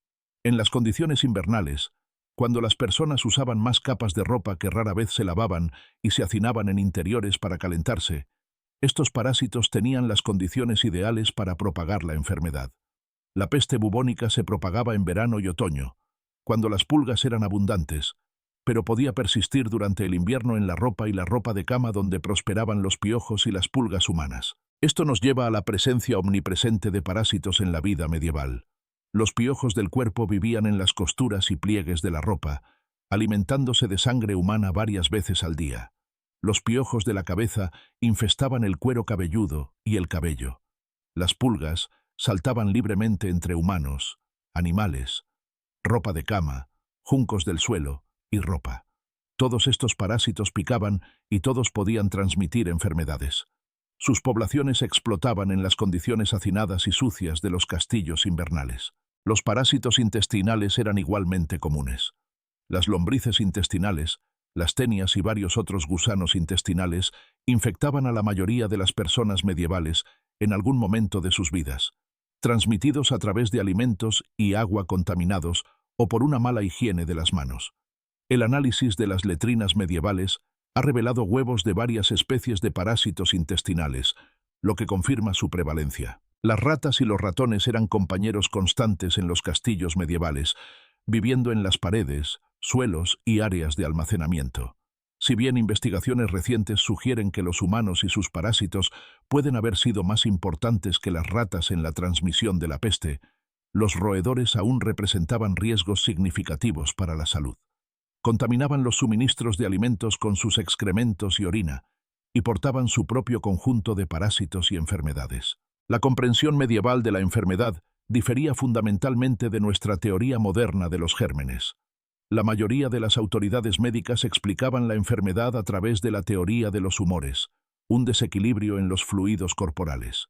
En las condiciones invernales, cuando las personas usaban más capas de ropa que rara vez se lavaban y se hacinaban en interiores para calentarse, estos parásitos tenían las condiciones ideales para propagar la enfermedad. La peste bubónica se propagaba en verano y otoño, cuando las pulgas eran abundantes, pero podía persistir durante el invierno en la ropa y la ropa de cama donde prosperaban los piojos y las pulgas humanas. Esto nos lleva a la presencia omnipresente de parásitos en la vida medieval. Los piojos del cuerpo vivían en las costuras y pliegues de la ropa, alimentándose de sangre humana varias veces al día. Los piojos de la cabeza infestaban el cuero cabelludo y el cabello. Las pulgas saltaban libremente entre humanos, animales, ropa de cama, juncos del suelo y ropa. Todos estos parásitos picaban y todos podían transmitir enfermedades. Sus poblaciones explotaban en las condiciones hacinadas y sucias de los castillos invernales. Los parásitos intestinales eran igualmente comunes. Las lombrices intestinales, las tenias y varios otros gusanos intestinales infectaban a la mayoría de las personas medievales en algún momento de sus vidas, transmitidos a través de alimentos y agua contaminados o por una mala higiene de las manos. El análisis de las letrinas medievales ha revelado huevos de varias especies de parásitos intestinales, lo que confirma su prevalencia. Las ratas y los ratones eran compañeros constantes en los castillos medievales, viviendo en las paredes, suelos y áreas de almacenamiento. Si bien investigaciones recientes sugieren que los humanos y sus parásitos pueden haber sido más importantes que las ratas en la transmisión de la peste, los roedores aún representaban riesgos significativos para la salud. Contaminaban los suministros de alimentos con sus excrementos y orina, y portaban su propio conjunto de parásitos y enfermedades. La comprensión medieval de la enfermedad difería fundamentalmente de nuestra teoría moderna de los gérmenes. La mayoría de las autoridades médicas explicaban la enfermedad a través de la teoría de los humores, un desequilibrio en los fluidos corporales.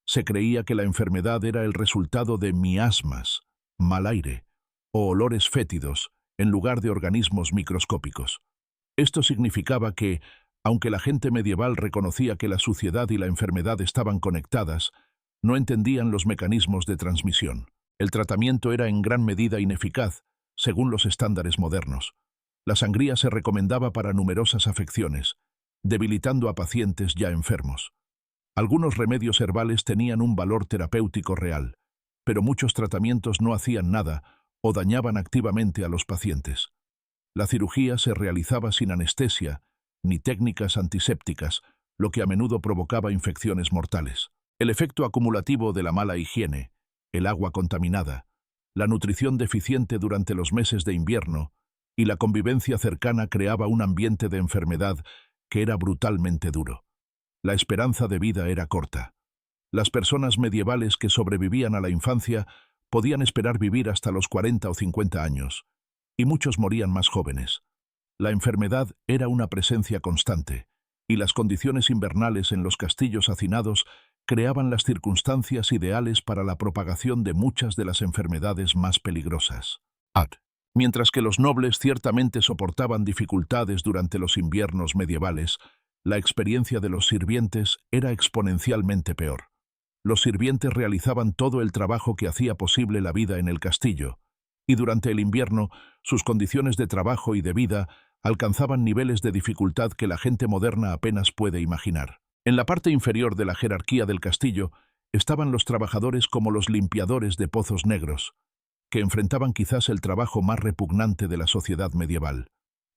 Se creía que la enfermedad era el resultado de miasmas, mal aire, o olores fétidos, en lugar de organismos microscópicos. Esto significaba que, aunque la gente medieval reconocía que la suciedad y la enfermedad estaban conectadas, no entendían los mecanismos de transmisión. El tratamiento era en gran medida ineficaz, según los estándares modernos. La sangría se recomendaba para numerosas afecciones, debilitando a pacientes ya enfermos. Algunos remedios herbales tenían un valor terapéutico real, pero muchos tratamientos no hacían nada o dañaban activamente a los pacientes. La cirugía se realizaba sin anestesia ni técnicas antisépticas, lo que a menudo provocaba infecciones mortales. El efecto acumulativo de la mala higiene, el agua contaminada, la nutrición deficiente durante los meses de invierno y la convivencia cercana creaba un ambiente de enfermedad que era brutalmente duro. La esperanza de vida era corta. Las personas medievales que sobrevivían a la infancia podían esperar vivir hasta los 40 o 50 años, y muchos morían más jóvenes. La enfermedad era una presencia constante, y las condiciones invernales en los castillos hacinados creaban las circunstancias ideales para la propagación de muchas de las enfermedades más peligrosas. Mientras que los nobles ciertamente soportaban dificultades durante los inviernos medievales, la experiencia de los sirvientes era exponencialmente peor. Los sirvientes realizaban todo el trabajo que hacía posible la vida en el castillo, y durante el invierno sus condiciones de trabajo y de vida alcanzaban niveles de dificultad que la gente moderna apenas puede imaginar. En la parte inferior de la jerarquía del castillo estaban los trabajadores como los limpiadores de pozos negros, que enfrentaban quizás el trabajo más repugnante de la sociedad medieval.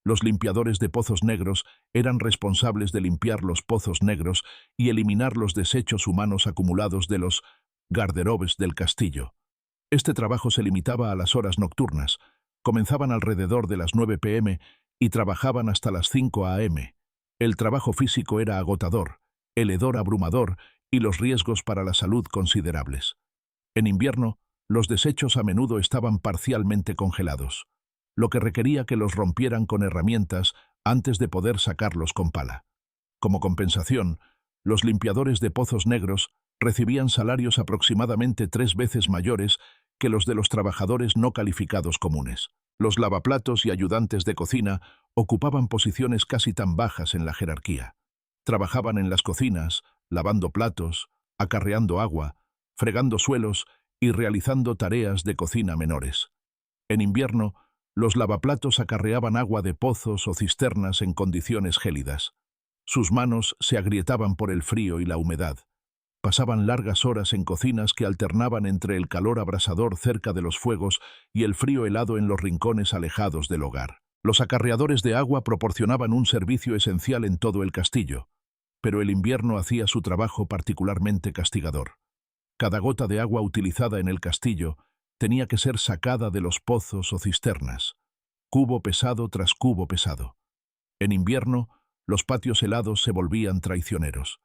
Los limpiadores de pozos negros eran responsables de limpiar los pozos negros y eliminar los desechos humanos acumulados de los garderobes del castillo. Este trabajo se limitaba a las horas nocturnas, comenzaban alrededor de las 9 p.m. y trabajaban hasta las 5 a.m. El trabajo físico era agotador, el hedor abrumador y los riesgos para la salud considerables. En invierno, los desechos a menudo estaban parcialmente congelados, lo que requería que los rompieran con herramientas antes de poder sacarlos con pala. Como compensación, los limpiadores de pozos negros recibían salarios aproximadamente 3 veces mayores que los de los trabajadores no calificados comunes. Los lavaplatos y ayudantes de cocina ocupaban posiciones casi tan bajas en la jerarquía. Trabajaban en las cocinas, lavando platos, acarreando agua, fregando suelos y realizando tareas de cocina menores. En invierno, los lavaplatos acarreaban agua de pozos o cisternas en condiciones gélidas. Sus manos se agrietaban por el frío y la humedad. Pasaban largas horas en cocinas que alternaban entre el calor abrasador cerca de los fuegos y el frío helado en los rincones alejados del hogar. Los acarreadores de agua proporcionaban un servicio esencial en todo el castillo, pero el invierno hacía su trabajo particularmente castigador. Cada gota de agua utilizada en el castillo tenía que ser sacada de los pozos o cisternas, cubo pesado tras cubo pesado. En invierno, los patios helados se volvían traicioneros.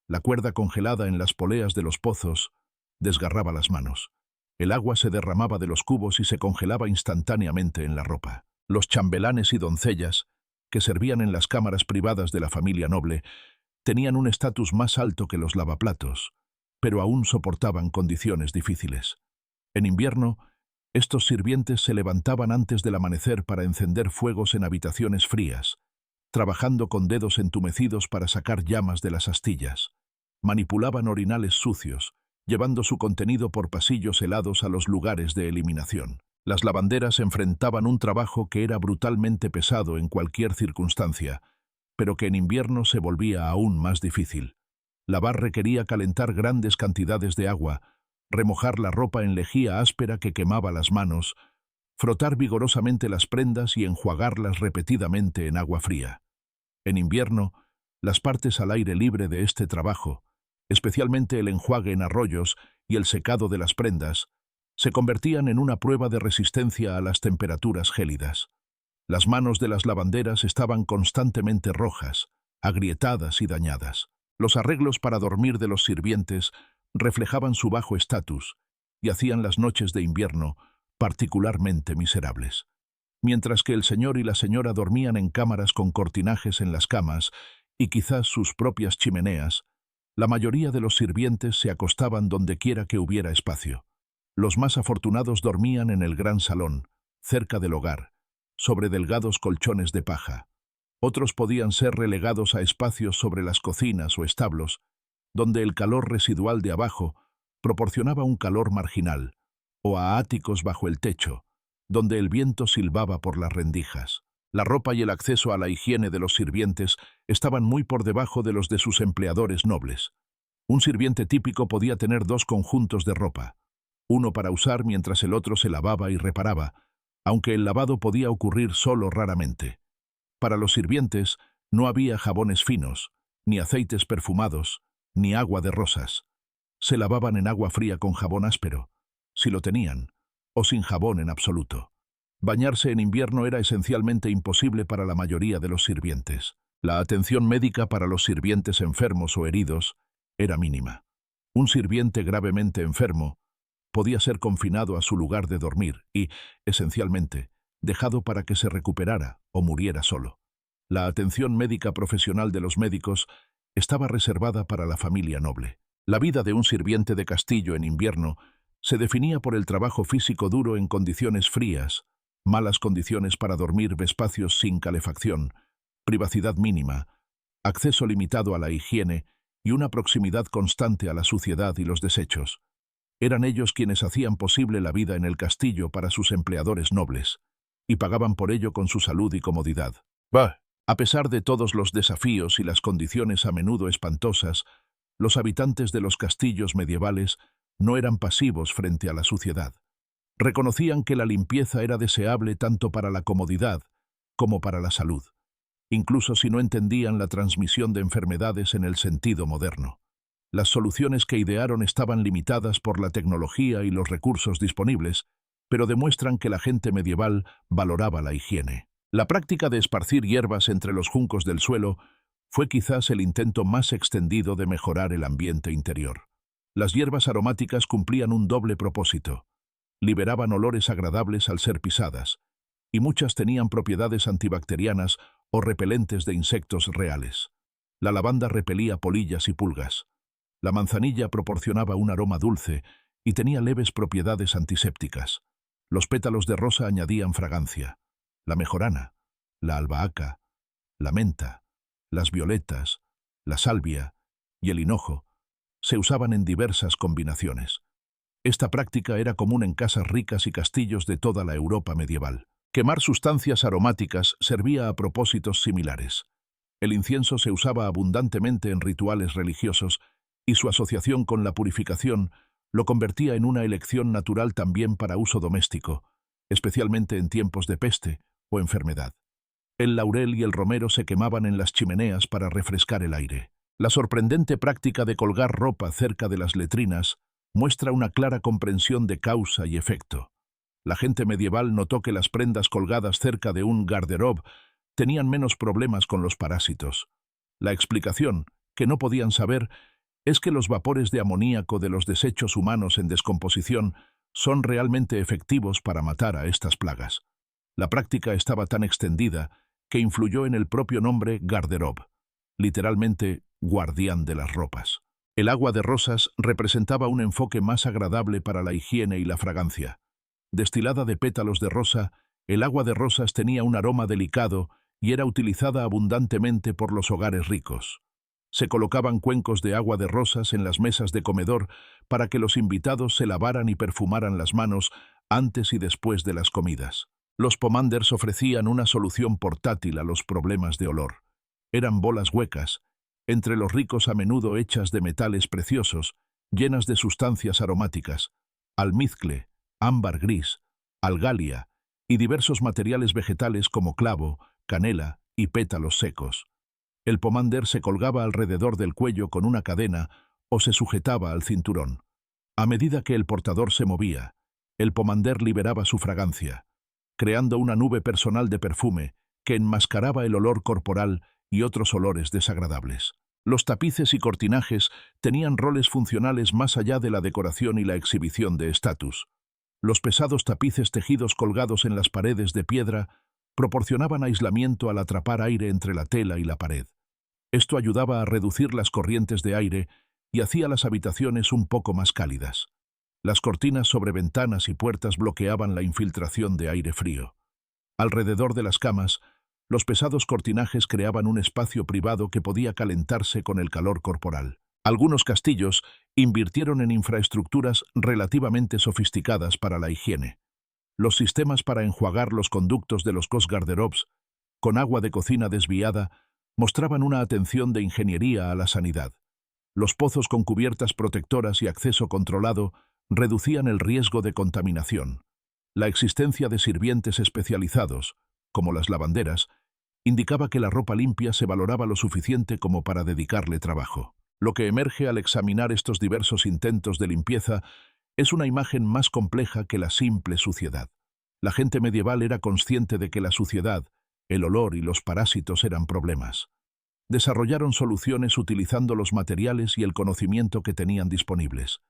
La cuerda congelada en las poleas de los pozos desgarraba las manos. El agua se derramaba de los cubos y se congelaba instantáneamente en la ropa. Los chambelanes y doncellas, que servían en las cámaras privadas de la familia noble, tenían un estatus más alto que los lavaplatos, pero aún soportaban condiciones difíciles. En invierno, estos sirvientes se levantaban antes del amanecer para encender fuegos en habitaciones frías, trabajando con dedos entumecidos para sacar llamas de las astillas. manipulaban orinales sucios, llevando su contenido por pasillos helados a los lugares de eliminación. Las lavanderas enfrentaban un trabajo que era brutalmente pesado en cualquier circunstancia, pero que en invierno se volvía aún más difícil. Lavar requería calentar grandes cantidades de agua, remojar la ropa en lejía áspera que quemaba las manos, frotar vigorosamente las prendas y enjuagarlas repetidamente en agua fría. En invierno, las partes al aire libre de este trabajo, especialmente el enjuague en arroyos y el secado de las prendas, se convertían en una prueba de resistencia a las temperaturas gélidas. Las manos de las lavanderas estaban constantemente rojas, agrietadas y dañadas. Los arreglos para dormir de los sirvientes reflejaban su bajo estatus y hacían las noches de invierno particularmente miserables. Mientras que el señor y la señora dormían en cámaras con cortinajes en las camas y quizás sus propias chimeneas, la mayoría de los sirvientes se acostaban donde quiera que hubiera espacio. Los más afortunados dormían en el gran salón, cerca del hogar, sobre delgados colchones de paja. Otros podían ser relegados a espacios sobre las cocinas o establos, donde el calor residual de abajo proporcionaba un calor marginal, o a áticos bajo el techo, donde el viento silbaba por las rendijas. La ropa y el acceso a la higiene de los sirvientes estaban muy por debajo de los de sus empleadores nobles. Un sirviente típico podía tener 2 conjuntos de ropa, uno para usar mientras el otro se lavaba y reparaba, aunque el lavado podía ocurrir solo raramente. Para los sirvientes no había jabones finos, ni aceites perfumados, ni agua de rosas. Se lavaban en agua fría con jabón áspero, si lo tenían, o sin jabón en absoluto. Bañarse en invierno era esencialmente imposible para la mayoría de los sirvientes. La atención médica para los sirvientes enfermos o heridos era mínima. Un sirviente gravemente enfermo podía ser confinado a su lugar de dormir y, esencialmente, dejado para que se recuperara o muriera solo. La atención médica profesional de los médicos estaba reservada para la familia noble. La vida de un sirviente de castillo en invierno se definía por el trabajo físico duro en condiciones frías, malas condiciones para dormir, espacios sin calefacción, privacidad mínima, acceso limitado a la higiene y una proximidad constante a la suciedad y los desechos. Eran ellos quienes hacían posible la vida en el castillo para sus empleadores nobles, y pagaban por ello con su salud y comodidad. A pesar de todos los desafíos y las condiciones a menudo espantosas, los habitantes de los castillos medievales no eran pasivos frente a la suciedad. Reconocían que la limpieza era deseable tanto para la comodidad como para la salud, incluso si no entendían la transmisión de enfermedades en el sentido moderno. Las soluciones que idearon estaban limitadas por la tecnología y los recursos disponibles, pero demuestran que la gente medieval valoraba la higiene. La práctica de esparcir hierbas entre los juncos del suelo fue quizás el intento más extendido de mejorar el ambiente interior. Las hierbas aromáticas cumplían un doble propósito. Liberaban olores agradables al ser pisadas, y muchas tenían propiedades antibacterianas o repelentes de insectos reales. La lavanda repelía polillas y pulgas. La manzanilla proporcionaba un aroma dulce y tenía leves propiedades antisépticas. Los pétalos de rosa añadían fragancia. La mejorana, la albahaca, la menta, las violetas, la salvia y el hinojo se usaban en diversas combinaciones. Esta práctica era común en casas ricas y castillos de toda la Europa medieval. Quemar sustancias aromáticas servía a propósitos similares. El incienso se usaba abundantemente en rituales religiosos y su asociación con la purificación lo convertía en una elección natural también para uso doméstico, especialmente en tiempos de peste o enfermedad. El laurel y el romero se quemaban en las chimeneas para refrescar el aire. La sorprendente práctica de colgar ropa cerca de las letrinas muestra una clara comprensión de causa y efecto. La gente medieval notó que las prendas colgadas cerca de un garderobe tenían menos problemas con los parásitos. La explicación, que no podían saber, es que los vapores de amoníaco de los desechos humanos en descomposición son realmente efectivos para matar a estas plagas. La práctica estaba tan extendida que influyó en el propio nombre garderobe, literalmente guardián de las ropas. El agua de rosas representaba un enfoque más agradable para la higiene y la fragancia. Destilada de pétalos de rosa, el agua de rosas tenía un aroma delicado y era utilizada abundantemente por los hogares ricos. Se colocaban cuencos de agua de rosas en las mesas de comedor para que los invitados se lavaran y perfumaran las manos antes y después de las comidas. Los pomanders ofrecían una solución portátil a los problemas de olor. Eran bolas huecas, entre los ricos a menudo hechas de metales preciosos, llenas de sustancias aromáticas, almizcle, ámbar gris, algalia y diversos materiales vegetales como clavo, canela y pétalos secos. El pomander se colgaba alrededor del cuello con una cadena o se sujetaba al cinturón. A medida que el portador se movía, el pomander liberaba su fragancia, creando una nube personal de perfume que enmascaraba el olor corporal y otros olores desagradables. Los tapices y cortinajes tenían roles funcionales más allá de la decoración y la exhibición de estatus. Los pesados tapices tejidos colgados en las paredes de piedra proporcionaban aislamiento al atrapar aire entre la tela y la pared. Esto ayudaba a reducir las corrientes de aire y hacía las habitaciones un poco más cálidas. Las cortinas sobre ventanas y puertas bloqueaban la infiltración de aire frío. Alrededor de las camas, los pesados cortinajes creaban un espacio privado que podía calentarse con el calor corporal. Algunos castillos invirtieron en infraestructuras relativamente sofisticadas para la higiene. Los sistemas para enjuagar los conductos de los cos-garderobes, con agua de cocina desviada, mostraban una atención de ingeniería a la sanidad. Los pozos con cubiertas protectoras y acceso controlado reducían el riesgo de contaminación. La existencia de sirvientes especializados, como las lavanderas, indicaba que la ropa limpia se valoraba lo suficiente como para dedicarle trabajo. Lo que emerge al examinar estos diversos intentos de limpieza es una imagen más compleja que la simple suciedad. La gente medieval era consciente de que la suciedad, el olor y los parásitos eran problemas. Desarrollaron soluciones utilizando los materiales y el conocimiento que tenían disponibles.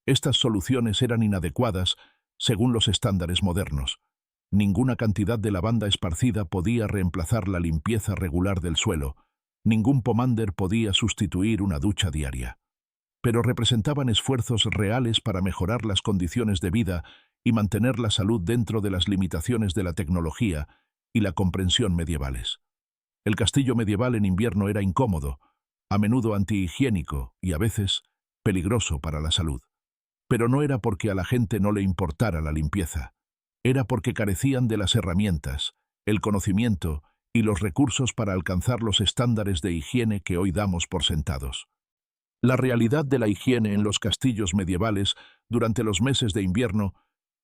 Estas soluciones eran inadecuadas según los estándares modernos. Ninguna cantidad de lavanda esparcida podía reemplazar la limpieza regular del suelo. Ningún pomander podía sustituir una ducha diaria. Pero representaban esfuerzos reales para mejorar las condiciones de vida y mantener la salud dentro de las limitaciones de la tecnología y la comprensión medievales. El castillo medieval en invierno era incómodo, a menudo antihigiénico y a veces peligroso para la salud. Pero no era porque a la gente no le importara la limpieza. Era porque carecían de las herramientas, el conocimiento y los recursos para alcanzar los estándares de higiene que hoy damos por sentados. La realidad de la higiene en los castillos medievales durante los meses de invierno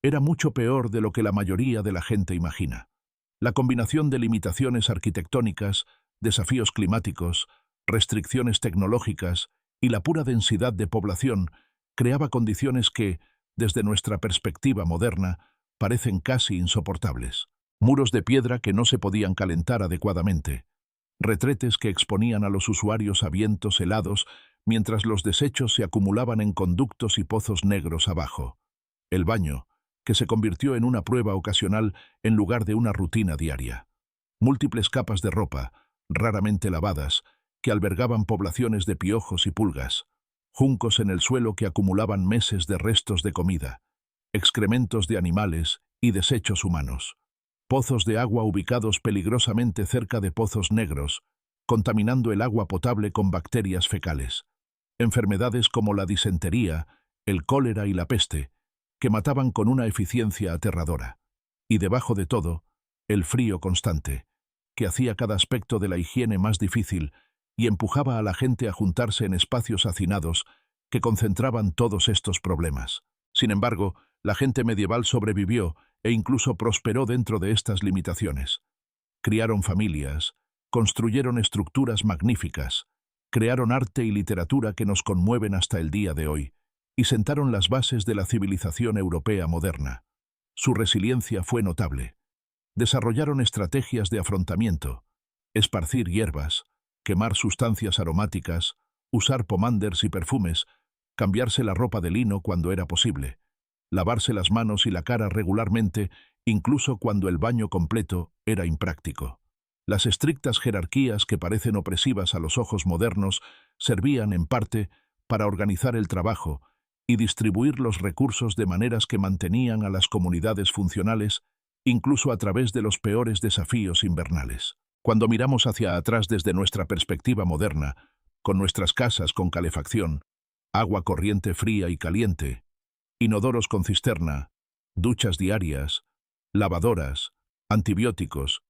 era mucho peor de lo que la mayoría de la gente imagina. La combinación de limitaciones arquitectónicas, desafíos climáticos, restricciones tecnológicas y la pura densidad de población creaba condiciones que, desde nuestra perspectiva moderna, parecen casi insoportables. Muros de piedra que no se podían calentar adecuadamente, retretes que exponían a los usuarios a vientos helados mientras los desechos se acumulaban en conductos y pozos negros abajo. El baño, que se convirtió en una prueba ocasional en lugar de una rutina diaria. Múltiples capas de ropa, raramente lavadas, que albergaban poblaciones de piojos y pulgas, juncos en el suelo que acumulaban meses de restos de comida, excrementos de animales y desechos humanos, pozos de agua ubicados peligrosamente cerca de pozos negros, contaminando el agua potable con bacterias fecales, enfermedades como la disentería, el cólera y la peste, que mataban con una eficiencia aterradora. Y debajo de todo, el frío constante, que hacía cada aspecto de la higiene más difícil y empujaba a la gente a juntarse en espacios hacinados que concentraban todos estos problemas. Sin embargo, la gente medieval sobrevivió e incluso prosperó dentro de estas limitaciones. Criaron familias, construyeron estructuras magníficas, crearon arte y literatura que nos conmueven hasta el día de hoy, y sentaron las bases de la civilización europea moderna. Su resiliencia fue notable. Desarrollaron estrategias de afrontamiento, esparcir hierbas, quemar sustancias aromáticas, usar pomanders y perfumes, cambiarse la ropa de lino cuando era posible, lavarse las manos y la cara regularmente, incluso cuando el baño completo era impráctico. Las estrictas jerarquías que parecen opresivas a los ojos modernos servían, en parte, para organizar el trabajo y distribuir los recursos de maneras que mantenían a las comunidades funcionales, incluso a través de los peores desafíos invernales. Cuando miramos hacia atrás desde nuestra perspectiva moderna, con nuestras casas con calefacción, agua corriente fría y caliente, inodoros con cisterna, duchas diarias, lavadoras, antibióticos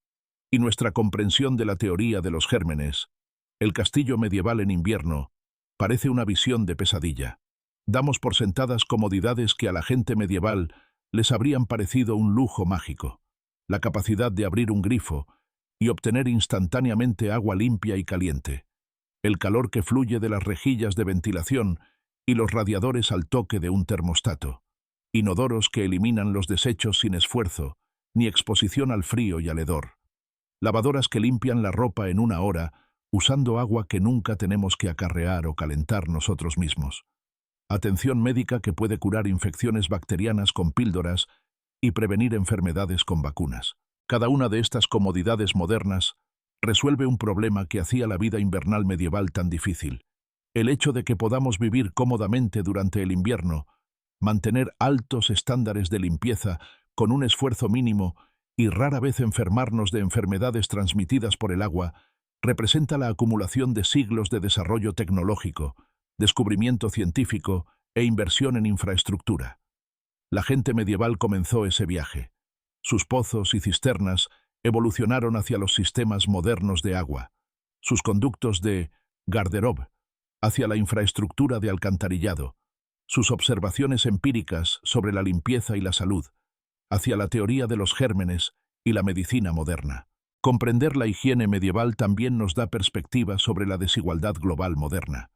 y nuestra comprensión de la teoría de los gérmenes, el castillo medieval en invierno parece una visión de pesadilla. Damos por sentadas comodidades que a la gente medieval les habrían parecido un lujo mágico. La capacidad de abrir un grifo y obtener instantáneamente agua limpia y caliente. El calor que fluye de las rejillas de ventilación y los radiadores al toque de un termostato. Inodoros que eliminan los desechos sin esfuerzo, ni exposición al frío y al hedor. Lavadoras que limpian la ropa en una hora, usando agua que nunca tenemos que acarrear o calentar nosotros mismos. Atención médica que puede curar infecciones bacterianas con píldoras y prevenir enfermedades con vacunas. Cada una de estas comodidades modernas resuelve un problema que hacía la vida invernal medieval tan difícil. El hecho de que podamos vivir cómodamente durante el invierno, mantener altos estándares de limpieza con un esfuerzo mínimo y rara vez enfermarnos de enfermedades transmitidas por el agua, representa la acumulación de siglos de desarrollo tecnológico, descubrimiento científico e inversión en infraestructura. La gente medieval comenzó ese viaje. Sus pozos y cisternas evolucionaron hacia los sistemas modernos de agua, sus conductos de garderobe hacia la infraestructura de alcantarillado, sus observaciones empíricas sobre la limpieza y la salud, hacia la teoría de los gérmenes y la medicina moderna. Comprender la higiene medieval también nos da perspectiva sobre la desigualdad global moderna.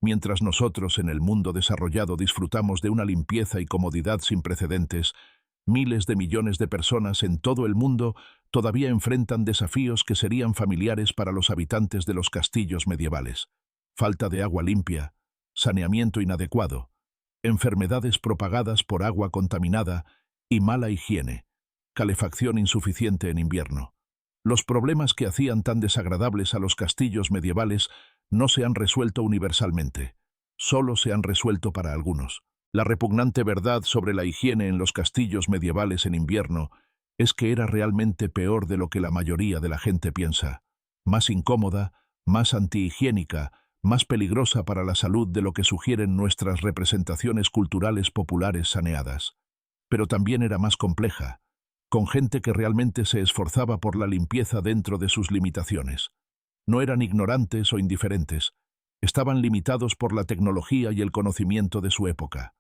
Mientras nosotros en el mundo desarrollado disfrutamos de una limpieza y comodidad sin precedentes, miles de millones de personas en todo el mundo todavía enfrentan desafíos que serían familiares para los habitantes de los castillos medievales. Falta de agua limpia, saneamiento inadecuado, enfermedades propagadas por agua contaminada y mala higiene, calefacción insuficiente en invierno. Los problemas que hacían tan desagradables a los castillos medievales no se han resuelto universalmente, solo se han resuelto para algunos. La repugnante verdad sobre la higiene en los castillos medievales en invierno es que era realmente peor de lo que la mayoría de la gente piensa, más incómoda, más antihigiénica, más peligrosa para la salud de lo que sugieren nuestras representaciones culturales populares saneadas. Pero también era más compleja, con gente que realmente se esforzaba por la limpieza dentro de sus limitaciones. No eran ignorantes o indiferentes, estaban limitados por la tecnología y el conocimiento de su época.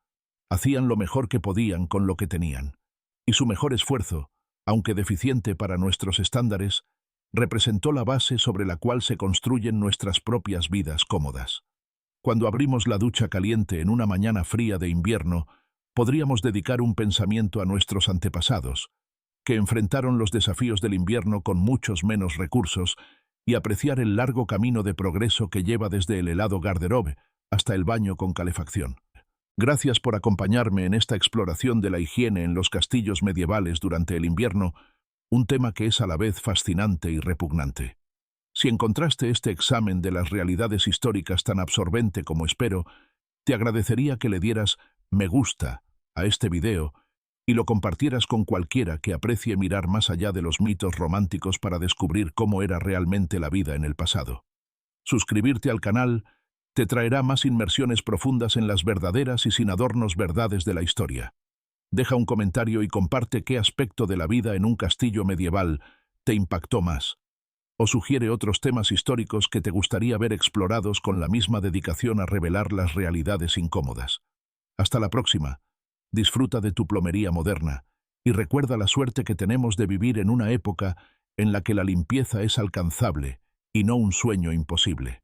Hacían lo mejor que podían con lo que tenían. Y su mejor esfuerzo, aunque deficiente para nuestros estándares, representó la base sobre la cual se construyen nuestras propias vidas cómodas. Cuando abrimos la ducha caliente en una mañana fría de invierno, podríamos dedicar un pensamiento a nuestros antepasados, que enfrentaron los desafíos del invierno con muchos menos recursos, y apreciar el largo camino de progreso que lleva desde el helado garderobe hasta el baño con calefacción. Gracias por acompañarme en esta exploración de la higiene en los castillos medievales durante el invierno, un tema que es a la vez fascinante y repugnante. Si encontraste este examen de las realidades históricas tan absorbente como espero, te agradecería que le dieras me gusta a este video y lo compartieras con cualquiera que aprecie mirar más allá de los mitos románticos para descubrir cómo era realmente la vida en el pasado. Suscribirte al canal te traerá más inmersiones profundas en las verdaderas y sin adornos verdades de la historia. Deja un comentario y comparte qué aspecto de la vida en un castillo medieval te impactó más, o sugiere otros temas históricos que te gustaría ver explorados con la misma dedicación a revelar las realidades incómodas. Hasta la próxima. Disfruta de tu plomería moderna y recuerda la suerte que tenemos de vivir en una época en la que la limpieza es alcanzable y no un sueño imposible.